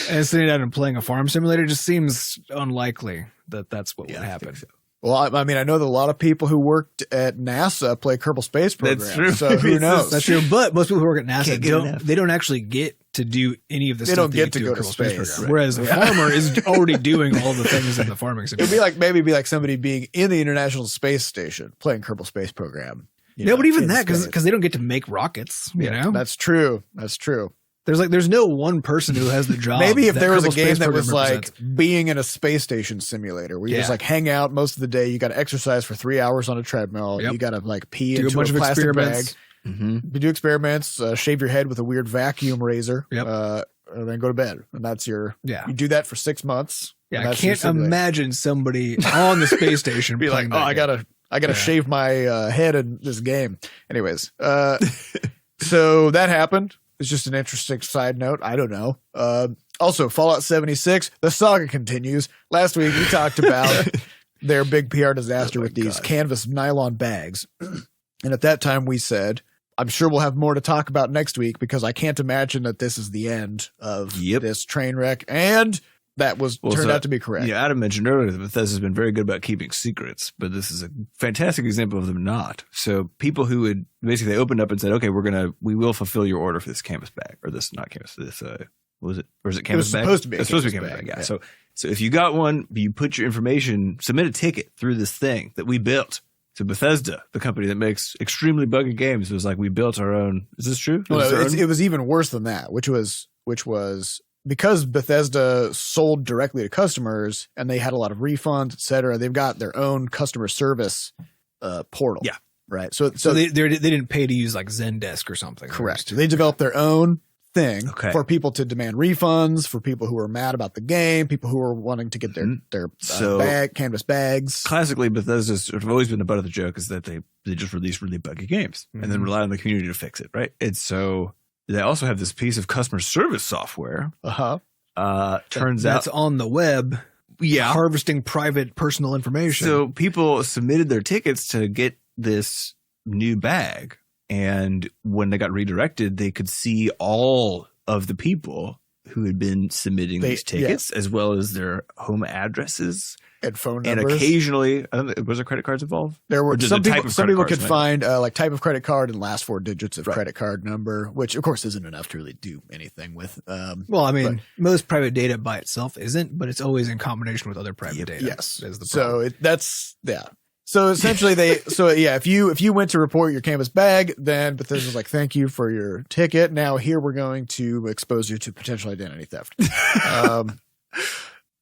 Speaker 3: and sitting down and playing a farm simulator just seems unlikely that that's what would
Speaker 2: I
Speaker 3: happen.
Speaker 2: think so.
Speaker 1: Well, I mean, I know that a lot of people who worked at NASA play Kerbal Space Program.
Speaker 2: That's true.
Speaker 1: So who knows?
Speaker 3: That's true, but most people who work at NASA
Speaker 2: Can't get enough.
Speaker 3: they don't actually get to do any of the
Speaker 1: They
Speaker 3: stuff
Speaker 1: don't
Speaker 3: that
Speaker 1: get
Speaker 3: you
Speaker 1: to
Speaker 3: do
Speaker 1: go
Speaker 3: at
Speaker 1: to
Speaker 3: Kerbal
Speaker 1: space.
Speaker 3: Program.
Speaker 1: Right.
Speaker 3: Whereas the farmer is already doing all the things in the farming
Speaker 1: It'd
Speaker 3: simulator.
Speaker 1: be like somebody being in the International Space Station playing Kerbal Space Program.
Speaker 3: No, but even
Speaker 1: in
Speaker 3: that
Speaker 1: space.
Speaker 3: because they don't get to make rockets. You know,
Speaker 1: That's true. That's true.
Speaker 3: there's no one person who has the job.
Speaker 1: Maybe if
Speaker 3: that
Speaker 1: there was a
Speaker 3: Kerbal
Speaker 1: game
Speaker 3: Space
Speaker 1: that
Speaker 3: Program
Speaker 1: was like
Speaker 3: represents.
Speaker 1: being in a space station simulator where you just
Speaker 3: Yeah.
Speaker 1: like hang out most of the day, you got to exercise for 3 hours on a treadmill,
Speaker 3: Yep.
Speaker 1: you got to like pee
Speaker 3: do a
Speaker 1: into
Speaker 3: bunch
Speaker 1: a
Speaker 3: of
Speaker 1: plastic
Speaker 3: experiments.
Speaker 1: bag,
Speaker 2: Mm-hmm.
Speaker 1: do experiments, shave your head with a weird vacuum razor,
Speaker 3: Yep.
Speaker 1: and then go to bed. And that's you
Speaker 3: Yeah,
Speaker 1: do that for 6 months.
Speaker 3: yeah.
Speaker 1: and
Speaker 3: I
Speaker 1: that's your
Speaker 3: can't
Speaker 1: simulator.
Speaker 3: imagine somebody on the space station
Speaker 1: Be like,
Speaker 3: playing
Speaker 1: oh,
Speaker 3: that
Speaker 1: I
Speaker 3: game.
Speaker 1: gotta
Speaker 3: Yeah.
Speaker 1: shave my head in this game. Anyways, so that happened. It's just an interesting side note. I don't know. Also, Fallout 76, the saga continues. Last week we talked about their big PR disaster with these
Speaker 2: God.
Speaker 1: canvas nylon bags. And at that time we said, I'm sure we'll have more to talk about next week because I can't imagine that this is the end of this train wreck. And that turned out to be correct.
Speaker 2: Yeah, Adam mentioned earlier that Bethesda's been very good about keeping secrets, but this is a fantastic example of them not. So people who would basically opened up and said, "Okay, we will fulfill your order for this canvas bag or this not canvas this what was it or is it canvas bag?
Speaker 1: Supposed to be.
Speaker 2: It's supposed to be canvas bag. Yeah. So if you got one, you put your information, submit a ticket through this thing that we built. So Bethesda, the company that makes extremely buggy games, was like, we built our own. Is this true?
Speaker 1: It was even worse than that, which was because Bethesda sold directly to customers and they had a lot of refunds, et cetera. They've got their own customer service portal.
Speaker 2: Yeah.
Speaker 1: Right. So
Speaker 3: they didn't pay to use like Zendesk or something.
Speaker 1: correct. They developed their own thing
Speaker 2: Okay.
Speaker 1: for people to demand refunds, for people who are mad about the game, people who are wanting to get their canvas bags.
Speaker 2: Classically, Bethesda's sort of always been the butt of the joke is that they just release really buggy games and then rely on the community to fix it, right? And so they also have this piece of customer service software. Turns out
Speaker 3: That's on the web.
Speaker 2: Yeah.
Speaker 3: Harvesting private personal information.
Speaker 2: So people submitted their tickets to get this new bag. And when they got redirected, they could see all of the people who had been submitting these tickets, as well as their home addresses
Speaker 1: and phone
Speaker 2: and
Speaker 1: numbers.
Speaker 2: occasionally, I don't know, was there credit cards involved?
Speaker 1: There were
Speaker 2: Or just
Speaker 1: some
Speaker 2: the type
Speaker 1: people.
Speaker 2: of
Speaker 1: Some
Speaker 2: credit
Speaker 1: people
Speaker 2: cards,
Speaker 1: could
Speaker 2: maybe?
Speaker 1: find like type of credit card and last 4 digits of credit card number, which of course isn't enough to really do anything with.
Speaker 3: well, I mean, most private data by itself isn't, but it's always in combination with other private data.
Speaker 1: Yes,
Speaker 3: is the problem.
Speaker 1: so that's. So essentially, if you went to report your canvas bag, then Bethesda's like, thank you for your ticket. Now here we're going to expose you to potential identity theft.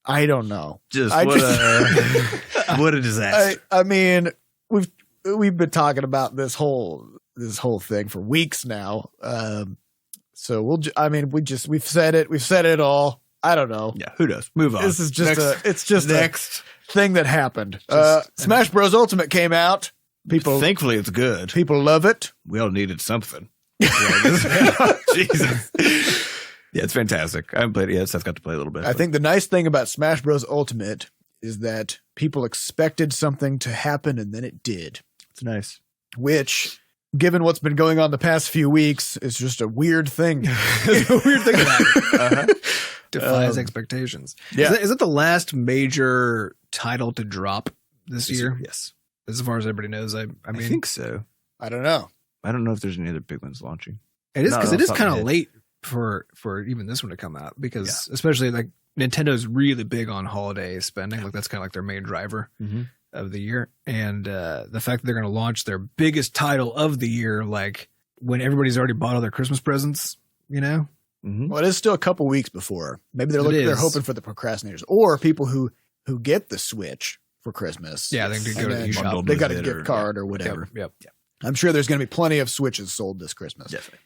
Speaker 1: I don't know.
Speaker 2: What a disaster.
Speaker 1: I mean, we've we've been talking about this whole thing for weeks now. So we've said it all. I don't know.
Speaker 2: Yeah, who knows? Move on.
Speaker 1: This is just
Speaker 2: next
Speaker 1: a thing that happened. Smash Bros. Ultimate came out. People,
Speaker 2: thankfully, it's good.
Speaker 1: People love it.
Speaker 2: We all needed something. Jesus. Yeah, it's fantastic. I haven't played it yet, so I've got to play a little bit.
Speaker 1: I think the nice thing about Smash Bros. Ultimate is that people expected something to happen and then it did.
Speaker 2: It's nice.
Speaker 1: Which, given what's been going on the past few weeks, is just a weird thing.
Speaker 3: It's a weird thing that happened. Defies expectations.
Speaker 1: Yeah.
Speaker 3: Is it the last major title to drop this year?
Speaker 2: Yes.
Speaker 3: As far as everybody knows, I mean,
Speaker 2: I think so.
Speaker 1: I don't know.
Speaker 2: I don't know if there's any other big ones launching.
Speaker 3: It is because it is kind of
Speaker 2: late
Speaker 3: late for even this one to come out because especially like Nintendo's really big on holiday spending. Like that's kind of like their main driver of the year. And the fact that they're going to launch their biggest title of the year, like when everybody's already bought all their Christmas presents, you know?
Speaker 1: Well, it is still a couple weeks before. Maybe they're hoping for the procrastinators or people who get the Switch for Christmas.
Speaker 3: Yeah, they can go to the shop.
Speaker 1: They got a gift card or whatever.
Speaker 3: Yep.
Speaker 1: I'm sure there's going to be plenty of Switches sold this Christmas.
Speaker 2: Definitely.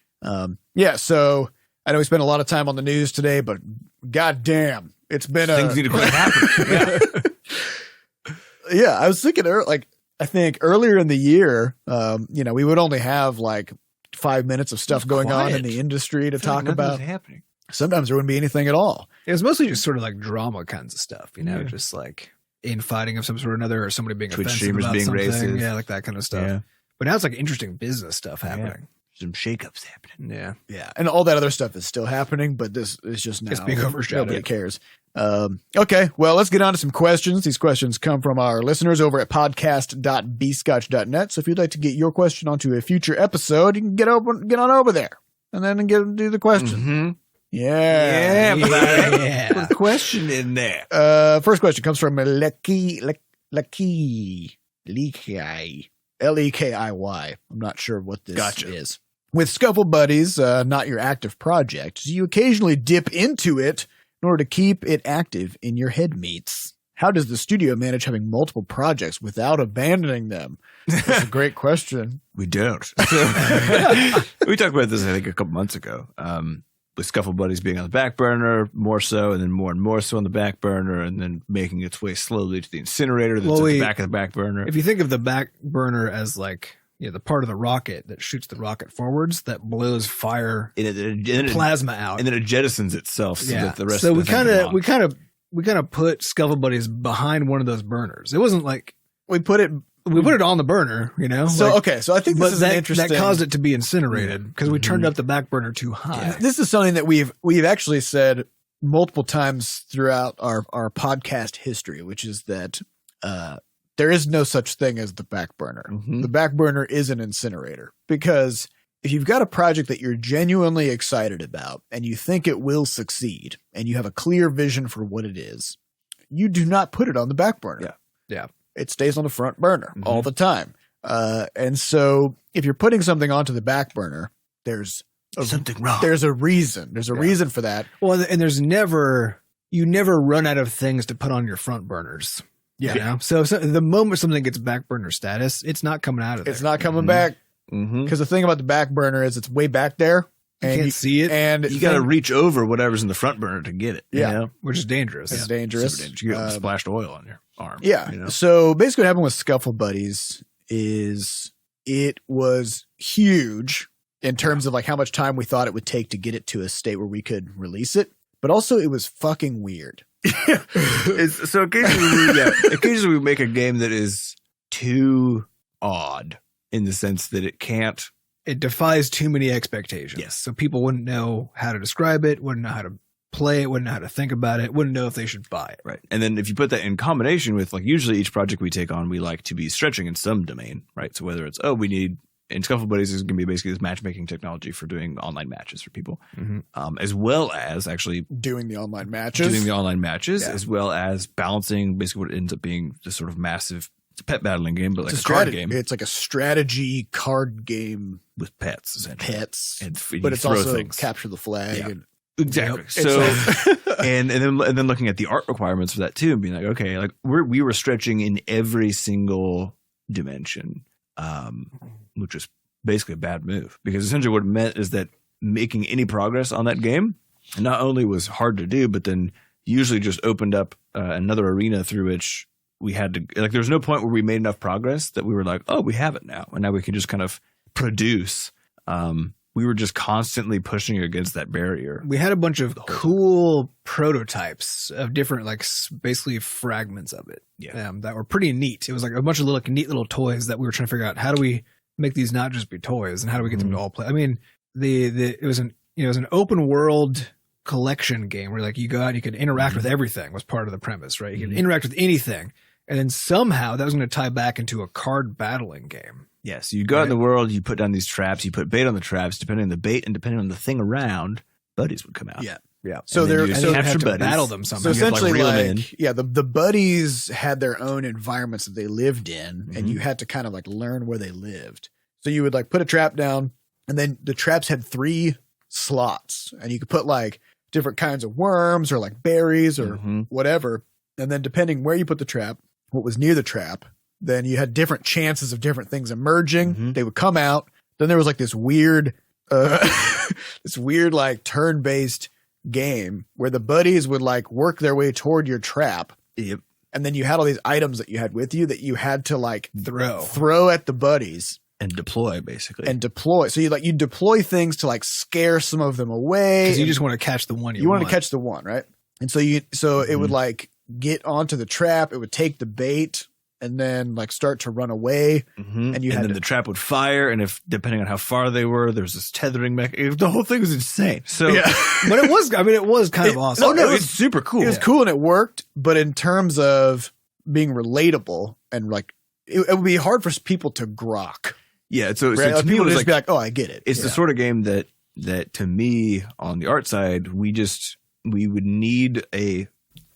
Speaker 1: So I know we spent a lot of time on the news today, but goddamn, it's been
Speaker 2: things need to quit happening.
Speaker 1: Yeah, I was thinking, I think earlier in the year, we would only have like 5 minutes of stuff going on in the industry to talk about.
Speaker 2: Happening.
Speaker 1: Sometimes there wouldn't be anything at all.
Speaker 3: It was mostly just sort of like drama kinds of stuff, just like infighting of some sort or another, or somebody being
Speaker 2: Twitch
Speaker 3: offensive
Speaker 2: streamers
Speaker 3: about
Speaker 2: being
Speaker 3: something.
Speaker 2: racist.
Speaker 3: Yeah, like that kind of stuff.
Speaker 2: Yeah.
Speaker 3: But now it's like interesting business stuff happening.
Speaker 2: Some shakeups happening.
Speaker 3: Yeah.
Speaker 1: Yeah. And all that other stuff is still happening, but this is just now.
Speaker 3: It's being overshadowed.
Speaker 1: Nobody cares. Okay. Well, let's get on to some questions. These questions come from our listeners over at podcast.bscotch.net. So if you'd like to get your question onto a future episode, you can get on over there and then do the question.
Speaker 2: Mm-hmm.
Speaker 1: Yeah.
Speaker 2: Put a question in there.
Speaker 1: First question comes from lekiy. Lekiy. I'm not sure what this is. With Scuffle Buddies, not your active project, do you occasionally dip into it in order to keep it active in your head meets? How does the studio manage having multiple projects without abandoning them? That's a great question.
Speaker 2: We don't. We talked about this, I think, a couple months ago. With Scuffle Buddies being on the back burner more so, and then more and more so on the back burner, and then making its way slowly to the incinerator that's at the back of the back burner.
Speaker 3: If you think of the back burner as like the part of the rocket that shoots the rocket forwards, that blows fire plasma out,
Speaker 2: and then it jettisons itself. So that the rest.
Speaker 3: So
Speaker 2: of
Speaker 3: we
Speaker 2: the
Speaker 3: kind of put Scuffle Buddies behind one of those burners. It wasn't like
Speaker 1: we put it
Speaker 3: on the burner,
Speaker 1: So, so I think this is interesting.
Speaker 3: That caused it to be incinerated because we turned up the back burner too high.
Speaker 1: Yeah. This is something that we've actually said multiple times throughout our podcast history, which is that there is no such thing as the back burner. The back burner is an incinerator, because if you've got a project that you're genuinely excited about and you think it will succeed and you have a clear vision for what it is, you do not put it on the back burner.
Speaker 3: Yeah.
Speaker 1: It stays on the front burner all the time. And so if you're putting something onto the back burner, there's
Speaker 2: something wrong.
Speaker 1: There's a reason. There's a reason for that.
Speaker 3: Well, and you never run out of things to put on your front burners. Yeah. You know? So the moment something gets back burner status, it's not coming out of there.
Speaker 1: It's not coming back. Because the thing about the back burner is it's way back there.
Speaker 3: And you can't see it.
Speaker 1: And
Speaker 2: you got to reach over whatever's in the front burner to get it.
Speaker 1: Yeah.
Speaker 3: Which is dangerous.
Speaker 1: It's dangerous.
Speaker 2: Super dangerous. You get splashed oil on your arm.
Speaker 1: Yeah. So basically what happened with Scuffle Buddies is it was huge in terms of like how much time we thought it would take to get it to a state where we could release it. But also it was fucking weird.
Speaker 2: So occasionally we make a game that is too odd in the sense that it
Speaker 3: defies too many expectations.
Speaker 2: Yes.
Speaker 3: So people wouldn't know how to describe it, wouldn't know how to play it, wouldn't know how to think about it, wouldn't know if they should buy it.
Speaker 2: Right. And then if you put that in combination with, like, usually each project we take on, we like to be stretching in some domain, right? So whether it's, in Scuffle Buddies is going to be basically this matchmaking technology for doing online matches for people, as well as actually
Speaker 1: doing the online matches,
Speaker 2: as well as balancing basically what ends up being this sort of massive, it's a pet battling game, but like a card game.
Speaker 1: It's like a strategy card game
Speaker 2: with pets, essentially.
Speaker 1: But it's also capture the flag.
Speaker 2: Yeah.
Speaker 1: And,
Speaker 2: exactly. So, and then looking at the art requirements for that too, and being like, okay, like we were stretching in every single dimension. which was basically a bad move, because essentially what it meant is that making any progress on that game not only was hard to do, but then usually just opened up another arena through which we had to, like, there was no point where we made enough progress that we were like, oh, we have it now, and now we can just kind of produce. We were just constantly pushing against that barrier.
Speaker 3: We had a bunch of cool prototypes of different, like, basically fragments of it.
Speaker 2: Yeah.
Speaker 3: That were pretty neat. It was like a bunch of little neat little toys that we were trying to figure out, how do we make these not just be toys, and how do we get them to all play? I mean, it was an open world collection game where, like, you go out and you could interact with everything was part of the premise, right? You could interact with anything, and then somehow that was going to tie back into a card battling game.
Speaker 2: Yeah, so you go out in the world, you put down these traps, you put bait on the traps, depending on the bait and depending on the thing around, buddies would come out.
Speaker 3: Yeah.
Speaker 1: So
Speaker 2: then
Speaker 1: they're
Speaker 2: you just
Speaker 3: And you
Speaker 2: capture
Speaker 3: have to
Speaker 2: buddies.
Speaker 3: battle them somehow.
Speaker 1: So
Speaker 2: You have to,
Speaker 1: essentially,
Speaker 2: reel them in.
Speaker 1: the buddies had their own environments that they lived in, and
Speaker 2: Mhm.
Speaker 1: you had to kind of like learn where they lived. So you would like put a trap down, and then the traps had 3 slots, and you could put like different kinds of worms or like berries or
Speaker 2: Mhm.
Speaker 1: whatever. And then depending where you put the trap, what was near the trap, then you had different chances of different things emerging.
Speaker 2: Mhm.
Speaker 1: They would come out. Then there was like this weird, this weird like turn-based game where the buddies would like work their way toward your trap.
Speaker 2: Yep.
Speaker 1: And then you had all these items that you had with you that you had to like throw at the buddies
Speaker 2: And deploy, basically.
Speaker 1: and deploy. So you deploy things to like scare some of them away.
Speaker 3: Because you
Speaker 1: and
Speaker 3: just want to catch the one
Speaker 1: you wanted
Speaker 3: want.
Speaker 1: to catch the one, right? And so it would like get onto the trap. It would take the bait and then like start to run away.
Speaker 2: Mhm.
Speaker 1: and you
Speaker 2: and
Speaker 1: had
Speaker 2: then
Speaker 1: to-
Speaker 2: the trap would fire, and if depending on how far they were, there's this tethering mechanism. The whole thing was insane. So,
Speaker 3: But it was kind of awesome.
Speaker 2: oh no,
Speaker 1: it was-
Speaker 2: it's super cool.
Speaker 1: It was cool and it worked, but in terms of being relatable and like it would be hard for people to grok.
Speaker 2: Yeah, so
Speaker 1: Right?
Speaker 2: to
Speaker 1: Like,
Speaker 2: me,
Speaker 1: people
Speaker 2: it was
Speaker 1: would just
Speaker 2: like
Speaker 1: be like, "Oh, I get it."
Speaker 2: it's the sort of game that to me on the art side, we would need a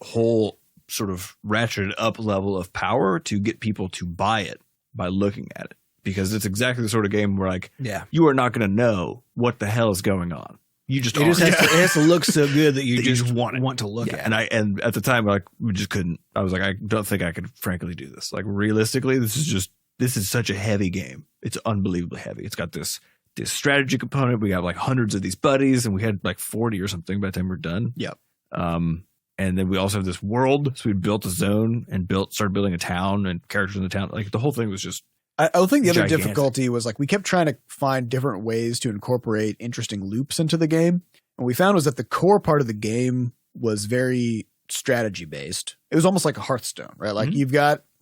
Speaker 2: whole sort of ratcheted up level of power to get people to buy it by looking at it, because it's exactly the sort of game where like you are not going to know what the hell is going on. You just
Speaker 3: It
Speaker 2: are.
Speaker 3: just has, it has to look so good that you
Speaker 2: That you
Speaker 3: just
Speaker 2: just want it.
Speaker 3: want to look
Speaker 2: Yeah,
Speaker 3: at.
Speaker 2: and at the time, like, we just couldn't. I was like, I don't think I could frankly do this. Like, realistically, this is such a heavy game. It's unbelievably heavy. It's got this strategy component. We got like hundreds of these buddies, and we had like 40 or something by the time we're done.
Speaker 1: Yep.
Speaker 2: And then we also have this world. So we built a zone and started building a town and characters in the town. Like, the whole thing was just
Speaker 1: I think the other
Speaker 2: gigantic.
Speaker 1: difficulty was like we kept trying to find different ways to incorporate interesting loops into the game. And we found was that the core part of the game was very strategy based. It was almost like a Hearthstone, right? Like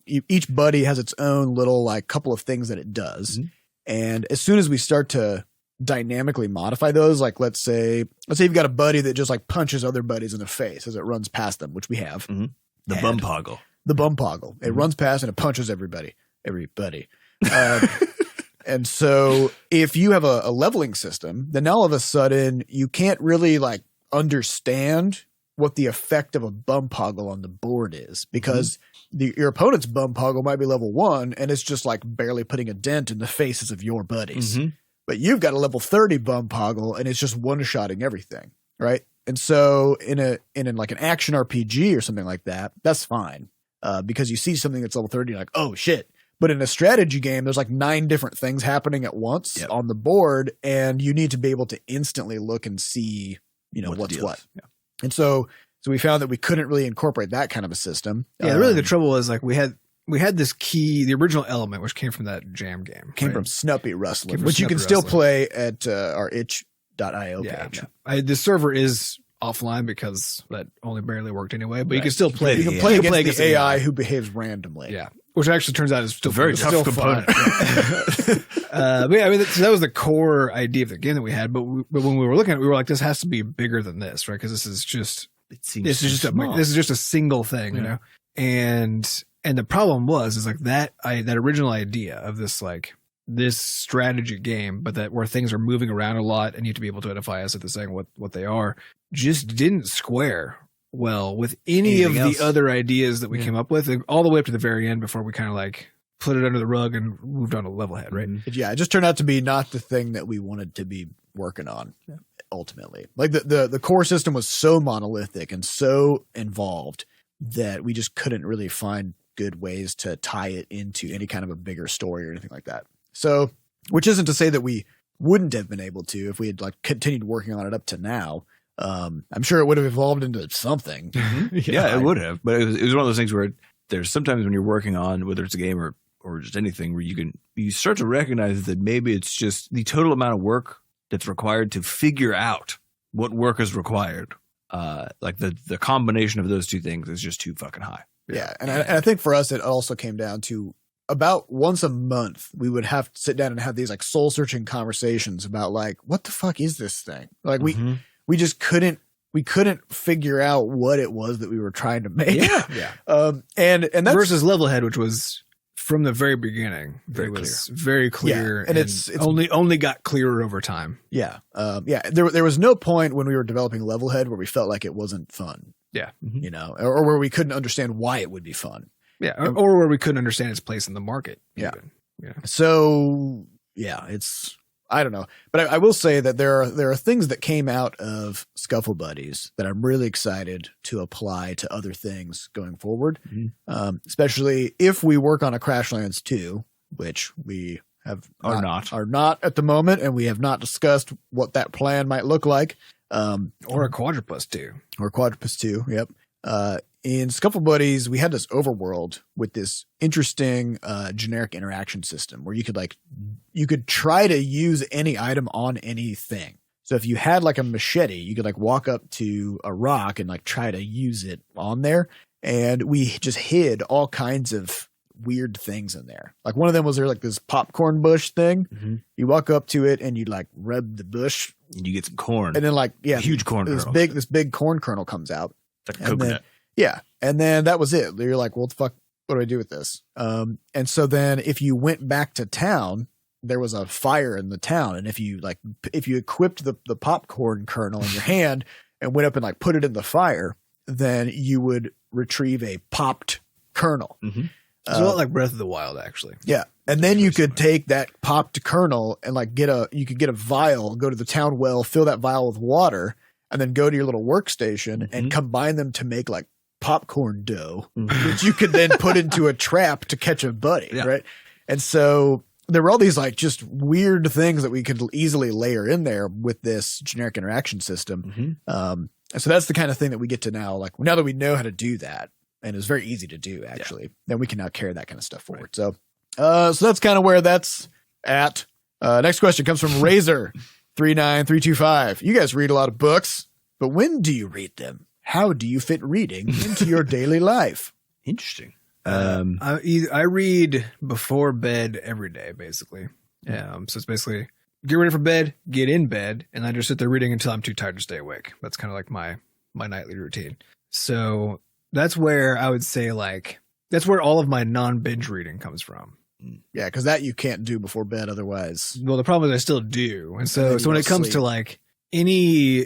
Speaker 1: each buddy has its own little like couple of things that it does.
Speaker 2: Mhm.
Speaker 1: And as soon as we start to dynamically modify those, like let's say you've got a buddy that just like punches other buddies in the face as it runs past them, which we have.
Speaker 2: the
Speaker 1: And-
Speaker 2: bum poggle.
Speaker 1: The bum poggle. It runs past and it punches everybody. And so if you have a leveling system, then all of a sudden you can't really like understand what the effect of a bum poggle on the board is, because your opponent's bum poggle might be level 1 and it's just like barely putting a dent in the faces of your buddies. But you've got a level 30 bum poggle and it's just one-shotting everything, right? And so in like an action RPG or something like that, that's fine. Because you see something that's level 30, you're like, oh shit. But in a strategy game, there's like 9 different things happening at once on the board, and you need to be able to instantly look and see, what's what.
Speaker 2: Yeah.
Speaker 1: And so we found that we couldn't really incorporate that kind of a system.
Speaker 3: Yeah, really the trouble was like we had this key, the original element, which came from that Jam game.
Speaker 1: Came
Speaker 3: right?
Speaker 1: from Snuppy Rustling,
Speaker 3: Came from
Speaker 1: which you
Speaker 3: Snuppy
Speaker 1: can still
Speaker 3: Rustling.
Speaker 1: play at our itch.io page.
Speaker 3: The server is offline because that only barely worked anyway, but you
Speaker 2: Right.
Speaker 3: can still play.
Speaker 1: You can
Speaker 3: the-
Speaker 1: play
Speaker 3: you
Speaker 1: against the AI
Speaker 3: AI.
Speaker 1: who behaves randomly.
Speaker 3: Yeah, which actually turns out is still
Speaker 2: very
Speaker 3: it's
Speaker 2: tough
Speaker 3: still
Speaker 2: component.
Speaker 3: fun. But yeah, I mean, so that was the core idea of the game that we had. But when we were looking at it, we were like, this has to be bigger than this, right? Because this is just a single thing, you know. And the problem is like that original idea of this strategy game, but that where things are moving around a lot and you have to be able to identify as if saying what they are, just didn't square well with any
Speaker 2: Anything
Speaker 3: of
Speaker 2: else.
Speaker 3: the other ideas that we came up with, all the way up to the very end before we kind of like put it under the rug and moved on to Levelhead, right?
Speaker 1: But yeah, it just turned out to be not the thing that we wanted to be working on ultimately. Like the core system was so monolithic and so involved that we just couldn't really find good ways to tie it into any kind of a bigger story or anything like that. So, which isn't to say that we wouldn't have been able to if we had like continued working on it up to now. I'm sure it would have evolved into something.
Speaker 2: Yeah, it would have. But it was one of those things where there's sometimes when you're working on, whether it's a game or just anything, where you start to recognize that maybe it's just the total amount of work that's required to figure out what work is required. Like the combination of those two things is just too fucking high.
Speaker 1: Yeah. And I think for us, it also came down to about once a month, we would have to sit down and have these like soul searching conversations about like, what the fuck is this thing? Like we just couldn't figure out what it was that we were trying to make.
Speaker 3: Yeah.
Speaker 1: And that's
Speaker 3: versus Levelhead, which was from the very beginning. Very clear.
Speaker 1: Yeah. And it's
Speaker 3: only got clearer over time.
Speaker 1: Yeah. There was no point when we were developing Levelhead where we felt like it wasn't fun.
Speaker 3: Yeah.
Speaker 1: You know, or where we couldn't understand why it would be fun.
Speaker 3: Yeah. Or where we couldn't understand its place in the market.
Speaker 1: Yeah.
Speaker 3: Even. Yeah.
Speaker 1: So yeah, I don't know, but I will say that there are things that came out of Scuffle Buddies that I'm really excited to apply to other things going forward, especially if we work on a Crashlands 2, which we are not at the moment, and we have not discussed what that plan might look like.
Speaker 3: Or a Quadrupus 2.
Speaker 1: Or Quadrupus 2, yep. In Scuffle Buddies, we had this overworld with this interesting generic interaction system where you could try to use any item on anything. So if you had like a machete, you could like walk up to a rock and like try to use it on there. And we just hid all kinds of weird things in there. Like one of them was there like this popcorn bush thing. You walk up to it and you like rub the bush.
Speaker 2: And you get some corn.
Speaker 1: And then like, yeah,
Speaker 2: huge corn
Speaker 1: this
Speaker 2: kernel.
Speaker 1: This big corn kernel comes out.
Speaker 2: It's like a coconut.
Speaker 1: Yeah. And then that was it. You're like, well, what the fuck, what do I do with this? And so then if you went back to town, there was a fire in the town. And if you equipped the popcorn kernel in your hand and went up and like put it in the fire, then you would retrieve a popped kernel.
Speaker 3: It's a lot like Breath of the Wild, actually.
Speaker 1: Yeah. And then you could take that popped kernel and like get a vial, go to the town well, fill that vial with water, and then go to your little workstation and combine them to make like popcorn dough, which you could then put into a trap to catch a buddy, right? And so there were all these like just weird things that we could easily layer in there with this generic interaction system. And so that's the kind of thing that we get to now, like now that we know how to do that, and it's very easy to do actually, then we can now carry that kind of stuff forward. Right. So that's kind of where that's at. Next question comes from Razor 39325. You guys read a lot of books, but when do you read them? How do you fit reading into your daily life?
Speaker 2: Interesting.
Speaker 3: I read before bed every day, basically. So it's basically get ready for bed, get in bed, and I just sit there reading until I'm too tired to stay awake. That's kind of like my nightly routine. So that's where I would say that's where all of my non-binge reading comes from.
Speaker 1: Yeah, because that you can't do before bed otherwise.
Speaker 3: Well, the problem is I still do, and so when it comes to like any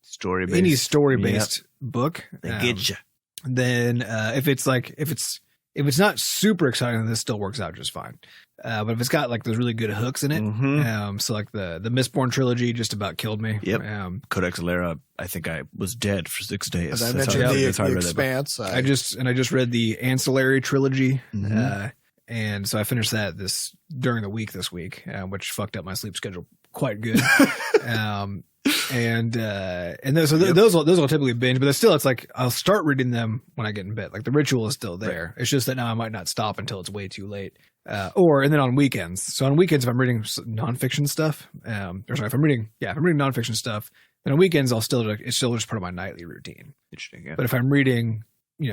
Speaker 3: story-based book,
Speaker 2: they get you.
Speaker 3: Then if it's not super exciting, then this still works out just fine. But if it's got like those really good hooks in it, so like the Mistborn trilogy just about killed me.
Speaker 2: Yep. Codex Alera, I think I was dead for 6 days.
Speaker 1: As I mentioned, the Expanse.
Speaker 3: I just read the Ancillary trilogy, and so I finished that during the week this week, which fucked up my sleep schedule quite good. Those will typically binge, but it's like I'll start reading them when I get in bed. Like the ritual is still there. Right. It's just that now I might not stop until it's way too late. And then on weekends. So on weekends, if I'm reading nonfiction stuff, if I'm reading nonfiction stuff, then on weekends it's still just part of my nightly routine.
Speaker 2: Interesting. Yeah.
Speaker 3: But if I'm reading,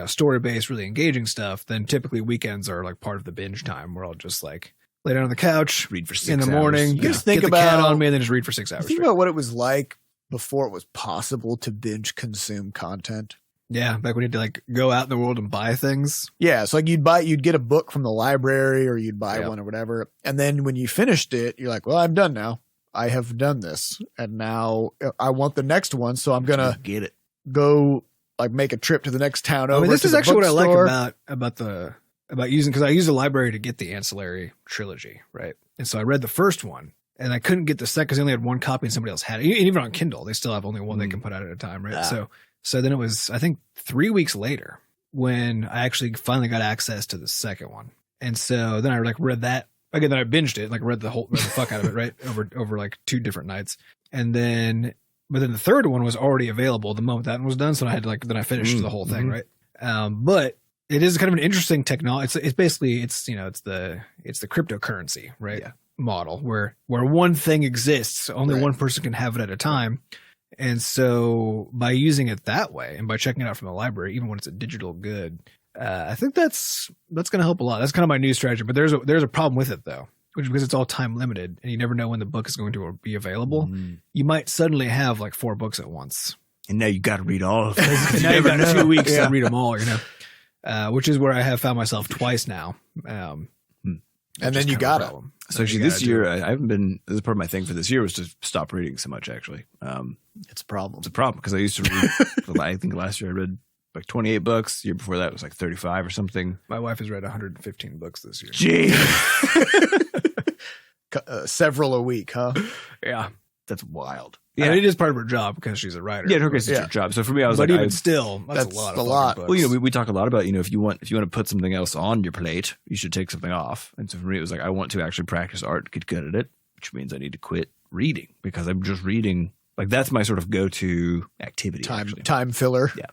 Speaker 3: story-based, really engaging stuff, then typically weekends are like part of the binge time where I'll just like lay down on the couch,
Speaker 2: read for 6
Speaker 3: in the morning,
Speaker 1: hours. Think
Speaker 3: get
Speaker 1: about
Speaker 3: the cat on me, and then just read for 6 hours.
Speaker 1: Think about what it was like before it was possible to binge consume content.
Speaker 3: Yeah, back when you had to like go out in the world and buy things.
Speaker 1: Yeah, it's like you'd get a book from the library or you'd buy one or whatever, and then when you finished it, you're like, well, I'm done now. I have done this, and now I want the next one, so I'm gonna
Speaker 2: get it.
Speaker 1: Go like make a trip to the next town over.
Speaker 3: This
Speaker 1: to
Speaker 3: is
Speaker 1: the
Speaker 3: actually what I
Speaker 1: bookstore.
Speaker 3: like about using, because I use the library to get the Ancillary trilogy, right? And so I read the first one, and I couldn't get the second because I only had one copy and somebody else had it. Even on Kindle, they still have only one they can put out at a time, right? So then it was, I think, 3 weeks later when I actually finally got access to the second one. And so then I like read that again. Then I binged it, like read the fuck out of it, right, over like 2 different nights. And then, but then the third one was already available the moment that one was done. So I had to then I finished the whole thing, right? But it is kind of an interesting technology. It's basically it's the cryptocurrency, right?
Speaker 1: Yeah.
Speaker 3: Model where one thing exists, only one person can have it at a time. And so by using it that way and by checking it out from the library, even when it's a digital good, I think that's going to help a lot. That's kind of my new strategy. But there's a problem with it though, which because it's all time limited and you never know when the book is going to be available. You might suddenly have like 4 books at once.
Speaker 2: And now you got to read all of them.
Speaker 3: And now you've got 2 weeks to read them all, which is where I have found myself twice now.
Speaker 1: And then you got it.
Speaker 2: So actually this year, I haven't been, this is part of my thing for this year was to stop reading so much actually.
Speaker 1: It's a problem.
Speaker 2: It's a problem because I used to read, I think last year I read like 28 books. The year before that was like 35 or something.
Speaker 3: My wife has read 115 books this year.
Speaker 2: Jeez.
Speaker 1: Several a week, huh?
Speaker 3: Yeah.
Speaker 2: That's wild.
Speaker 3: Yeah, and it is part of her job because she's a writer.
Speaker 2: Yeah, in her case, it's her job. So for me, I was
Speaker 3: but
Speaker 2: like,
Speaker 3: even still, that's a lot.
Speaker 1: A lot.
Speaker 3: Books.
Speaker 2: Well, we talk a lot about, if you want to put something else on your plate, you should take something off. And so for me, it was like, I want to actually practice art, get good at it, which means I need to quit reading because I'm just reading. Like that's my sort of go-to activity.
Speaker 1: Time filler.
Speaker 2: Yeah.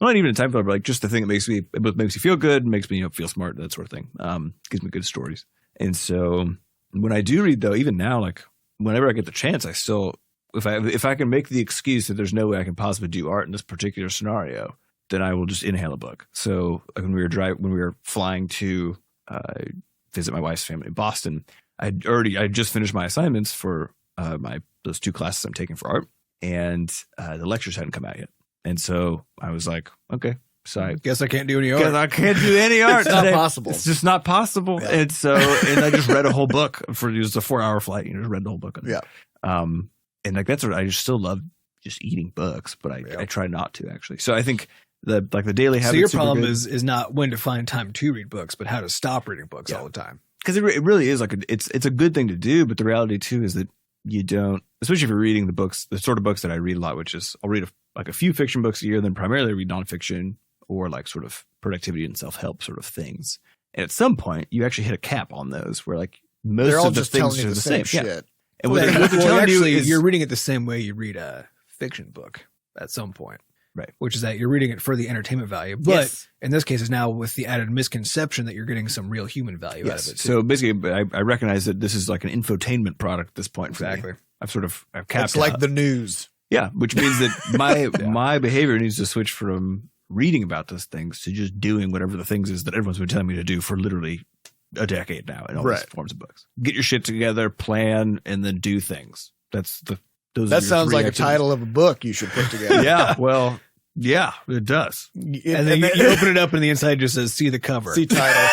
Speaker 2: Well, not even a time filler, but like just the thing that makes me feel good, makes me feel smart, that sort of thing. Gives me good stories. And so when I do read though, even now, like whenever I get the chance, I still, if I can make the excuse that there's no way I can possibly do art in this particular scenario, then I will just inhale a book. So like when we were flying to visit my wife's family in Boston, I just finished my assignments for those 2 classes I'm taking for art, and the lectures hadn't come out yet. And so I was like, okay, so I
Speaker 3: guess I can't do any art.
Speaker 2: I can't do any art.
Speaker 1: It's not possible.
Speaker 2: It's just not possible. Yeah. And I just read a whole book for it was a 4-hour flight. Just read the whole book.
Speaker 1: Yeah.
Speaker 2: And like that's what I just still love just eating books, but I try not to actually. So I think the daily habit.
Speaker 3: So your problem is not when to find time to read books, but how to stop reading books all the time. Because
Speaker 2: it really is like it's a good thing to do, but the reality too is that you don't, especially if you're reading the sort of books that I read a lot, which is I'll read a few fiction books a year, then primarily read nonfiction or like sort of productivity and self-help sort of things. And at some point, you actually hit a cap on those where like most
Speaker 1: they're all
Speaker 2: of the
Speaker 1: just
Speaker 2: things
Speaker 1: telling
Speaker 2: are
Speaker 1: you
Speaker 2: the same
Speaker 1: shit.
Speaker 2: Yeah.
Speaker 3: And what they're telling you is you're reading it the same way you read a fiction book at some point.
Speaker 2: Right.
Speaker 3: Which is that you're reading it for the entertainment value. But in this case, it's now with the added misconception that you're getting some real human value out of it. Too.
Speaker 2: So basically, I recognize that this is like an infotainment product at this point.
Speaker 3: Exactly.
Speaker 2: I've capped
Speaker 1: It's like
Speaker 2: out.
Speaker 1: the news.
Speaker 2: Yeah, which means that my behavior needs to switch from reading about those things to just doing whatever the things is that everyone's been telling me to do for literally a decade now in all these forms of books. Get your shit together, plan, and then do things. That
Speaker 1: sounds like a title of a book you should put together.
Speaker 2: Yeah, well, yeah, it does.
Speaker 3: And then you open it up and the inside just says, see the cover.
Speaker 1: See title.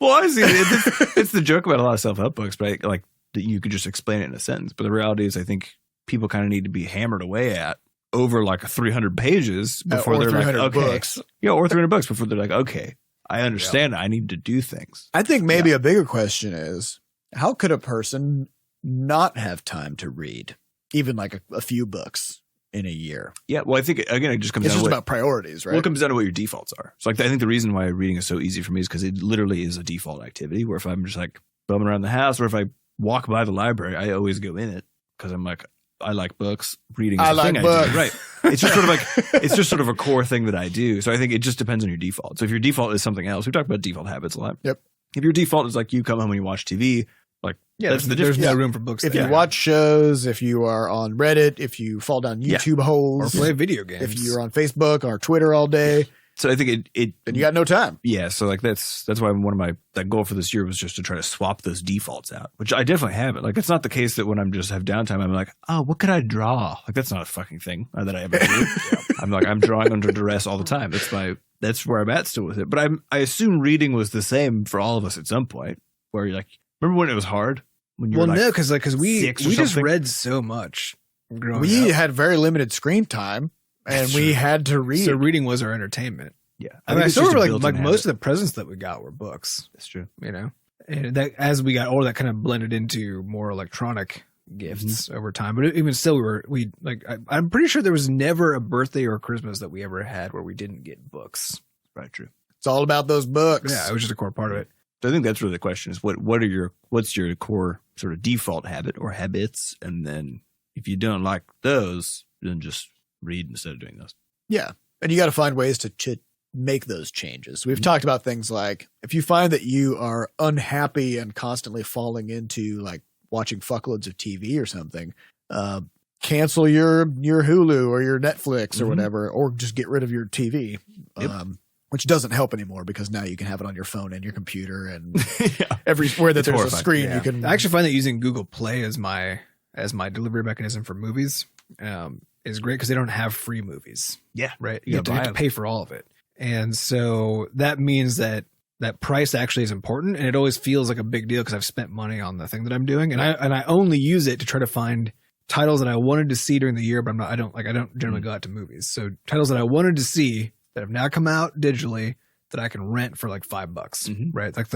Speaker 2: Well, honestly, it's the joke about a lot of self-help books, but like that you could just explain it in a sentence. But the reality is I think people kind of need to be hammered away at over like 300 pages before they're like, okay.
Speaker 1: Books.
Speaker 2: Yeah, or 300 books before they're like, okay, I understand. I need to do things.
Speaker 1: I think maybe a bigger question is, how could a person not have time to read even like a few books in a year?
Speaker 2: Yeah, well, I think, again, it just comes down to
Speaker 1: about priorities, right?
Speaker 2: Well, it comes down to what your defaults are. So like, I think the reason why reading is so easy for me is because it literally is a default activity where if I'm just like bumming around the house or if I walk by the library, I always go in it because I'm like, I like books. Reading is a thing I do. Right. It's just sort of like, it's just sort of a core thing that I do. So I think it just depends on your default. So if your default is something else, we talk about default habits a lot.
Speaker 1: Yep.
Speaker 2: If your default is like you come home and you watch TV, like that's the difference.
Speaker 3: There's no room for books.
Speaker 1: If you watch shows, if you are on Reddit, if you fall down YouTube holes,
Speaker 3: or play video games,
Speaker 1: if you're on Facebook or Twitter all day.
Speaker 2: So I think
Speaker 1: then you got no time.
Speaker 2: Yeah. So like that's why that goal for this year was just to try to swap those defaults out, which I definitely haven't. Like it's not the case that when I'm just have downtime, I'm like, oh, what could I draw? Like that's not a fucking thing that I ever do. I'm drawing under duress all the time. That's where I'm at still with it. But I assume reading was the same for all of us at some point where you're like, remember when it was hard? When you were
Speaker 3: no, because we just read so much growing up.
Speaker 1: We had very limited screen time. And we had to read.
Speaker 3: So reading was our entertainment.
Speaker 2: Yeah.
Speaker 3: I still remember like most of the presents that we got were books.
Speaker 2: That's true.
Speaker 3: And that as we got older, that kind of blended into more electronic gifts over time. But even still, I'm pretty sure there was never a birthday or Christmas that we ever had where we didn't get books.
Speaker 2: Right. True.
Speaker 1: It's all about those books.
Speaker 3: Yeah, it was just a core part of it.
Speaker 2: So I think that's really the question: is what's your core sort of default habit or habits, and then if you don't like those, then just read instead of doing those.
Speaker 1: Yeah. And you got to find ways to make those changes. We've talked about things like if you find that you are unhappy and constantly falling into like watching fuckloads of TV or something, cancel your Hulu or your Netflix or whatever, or just get rid of your TV, which doesn't help anymore because now you can have it on your phone and your computer and everywhere that there's a screen. You can.
Speaker 3: I actually find that using Google Play as my delivery mechanism for movies is great because they don't have free movies.
Speaker 2: Yeah.
Speaker 3: Right. You have to pay for all of it. And so that means that price actually is important, and it always feels like a big deal because I've spent money on the thing that I'm doing, and I only use it to try to find titles that I wanted to see during the year, but I don't generally go out to movies. So titles that I wanted to see that have now come out digitally that I can rent for like $5, right? Like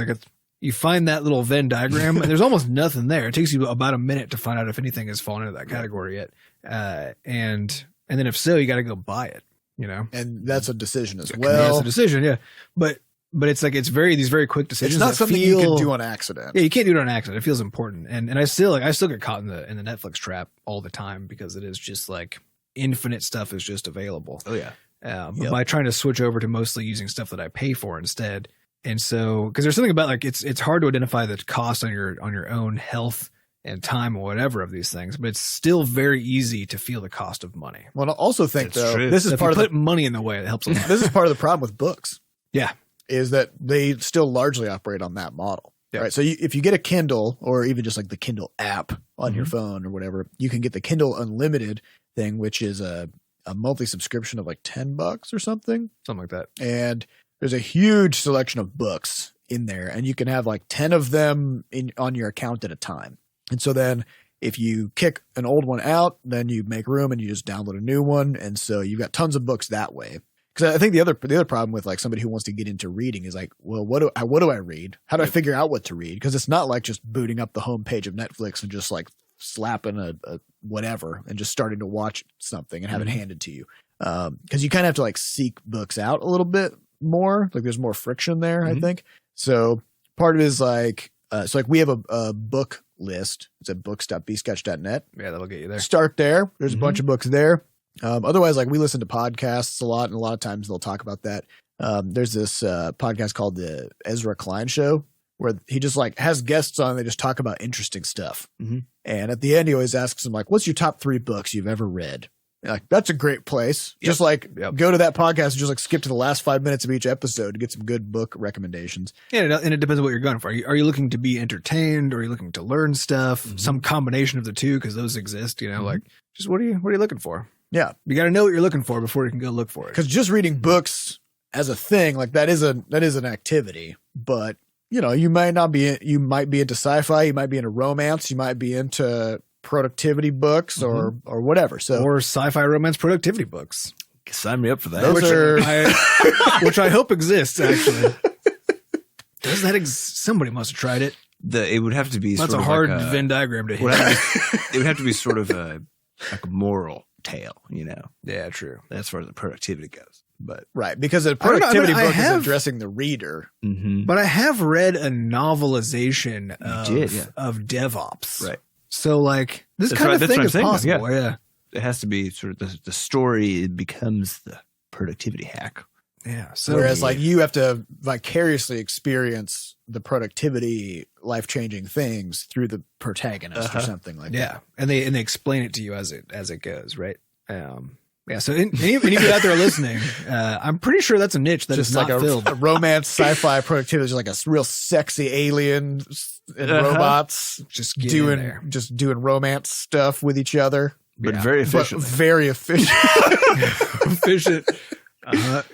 Speaker 3: you find that little Venn diagram, and there's almost nothing there. It takes you about a minute to find out if anything has fallen into that category yet, and then if so, you got to go buy it. You know,
Speaker 1: and that's a decision as
Speaker 3: well. That's a decision, yeah. But it's like these very quick decisions.
Speaker 1: It's not something you can do on accident.
Speaker 3: Yeah, you can't do it on accident. It feels important, and I still get caught in the Netflix trap all the time because it is just like infinite stuff is just available.
Speaker 2: Oh yeah.
Speaker 3: But by trying to switch over to mostly using stuff that I pay for instead, and so because there's something about like it's hard to identify the cost on your own health and time or whatever of these things, but it's still very easy to feel the cost of money.
Speaker 1: Well, I also think
Speaker 2: That's true.
Speaker 1: This is part of
Speaker 3: put money in the way. It helps a lot.
Speaker 1: This is part of the problem with books.
Speaker 3: Yeah,
Speaker 1: is that they still largely operate on that model.
Speaker 3: Yeah.
Speaker 1: Right. So if you get a Kindle or even just like the Kindle app on your phone or whatever, you can get the Kindle Unlimited thing, which is a monthly subscription of like $10 or something
Speaker 3: like that.
Speaker 1: And there's a huge selection of books in there, and you can have like 10 of them on your account at a time. And so then if you kick an old one out, then you make room and you just download a new one. And so you've got tons of books that way. Because I think the other problem with like somebody who wants to get into reading is like, well, what do I read? How do I figure out what to read? Because it's not like just booting up the homepage of Netflix and just like slapping a whatever and just starting to watch something and have it handed to you. Because you kind of have to like seek books out a little bit more. Like there's more friction there, I think. So part of it is like, so like we have a book list. It's at books.bscotch.net.
Speaker 3: Yeah, that'll get you there.
Speaker 1: Start there. There's a bunch of books there. Otherwise, like we listen to podcasts a lot, and a lot of times they'll talk about that. There's this podcast called the Ezra Klein Show where he just like has guests on. They just talk about interesting stuff. And at the end, he always asks them like, "What's your top 3 books you've ever read?" Like that's a great place. Just like go to that podcast and just like skip to the last 5 minutes of each episode to get some good book recommendations.
Speaker 3: Yeah, and it depends on what you're going for. Are you looking to be entertained, or are you looking to learn stuff? Some combination of the two, because those exist. You know, like just what are you looking for?
Speaker 1: Yeah,
Speaker 3: you got to know what you're looking for before you can go look for it.
Speaker 1: Because just reading books as a thing, like that is an activity, but you know, you might be into sci-fi, you might be into romance, you might be into productivity books or whatever. So
Speaker 3: or sci-fi romance productivity books.
Speaker 2: Sign me up for that.
Speaker 3: Which I hope exists actually. Does that somebody must have tried it.
Speaker 2: It would have to be.
Speaker 3: That's
Speaker 2: sort
Speaker 3: a
Speaker 2: of
Speaker 3: hard
Speaker 2: like
Speaker 3: Venn diagram to hit.
Speaker 2: It would have to be sort of like a moral tale, you know.
Speaker 3: Yeah, true.
Speaker 2: As far as the productivity goes. But
Speaker 1: right, because a productivity book is addressing the reader.
Speaker 3: But I have read a novelization of DevOps.
Speaker 2: Right.
Speaker 3: So like this kind of thing is possible. Yeah.
Speaker 2: It has to be sort of the story becomes the productivity hack.
Speaker 3: Yeah. So
Speaker 1: whereas like you have to vicariously experience the productivity, life-changing things through the protagonist or something like that.
Speaker 3: Yeah. And they explain it to you as it goes, right? Yeah, so any of you out there listening, I'm pretty sure that's a niche that is not filled.
Speaker 1: A romance sci-fi productivity is like a real sexy alien and robots just doing romance stuff with each other.
Speaker 2: But very efficient.
Speaker 1: Very efficient.
Speaker 3: Efficient.
Speaker 1: Yep.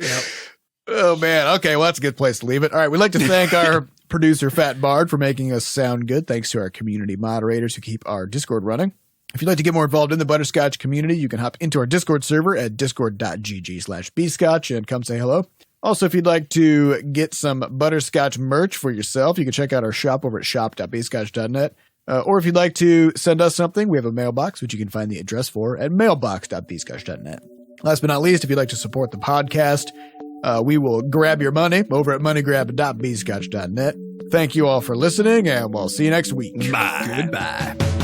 Speaker 1: Oh, man. Okay, well, that's a good place to leave it. All right, we'd like to thank our producer, Fat Bard, for making us sound good. Thanks to our community moderators who keep our Discord running. If you'd like to get more involved in the Butterscotch community, you can hop into our Discord server at discord.gg/bscotch and come say hello. Also, if you'd like to get some Butterscotch merch for yourself, you can check out our shop over at shop.bscotch.net. Or if you'd like to send us something, we have a mailbox, which you can find the address for at mailbox.bscotch.net. Last but not least, if you'd like to support the podcast, we will grab your money over at moneygrab.bscotch.net. Thank you all for listening, and we'll see you next week.
Speaker 2: Bye.
Speaker 3: Goodbye.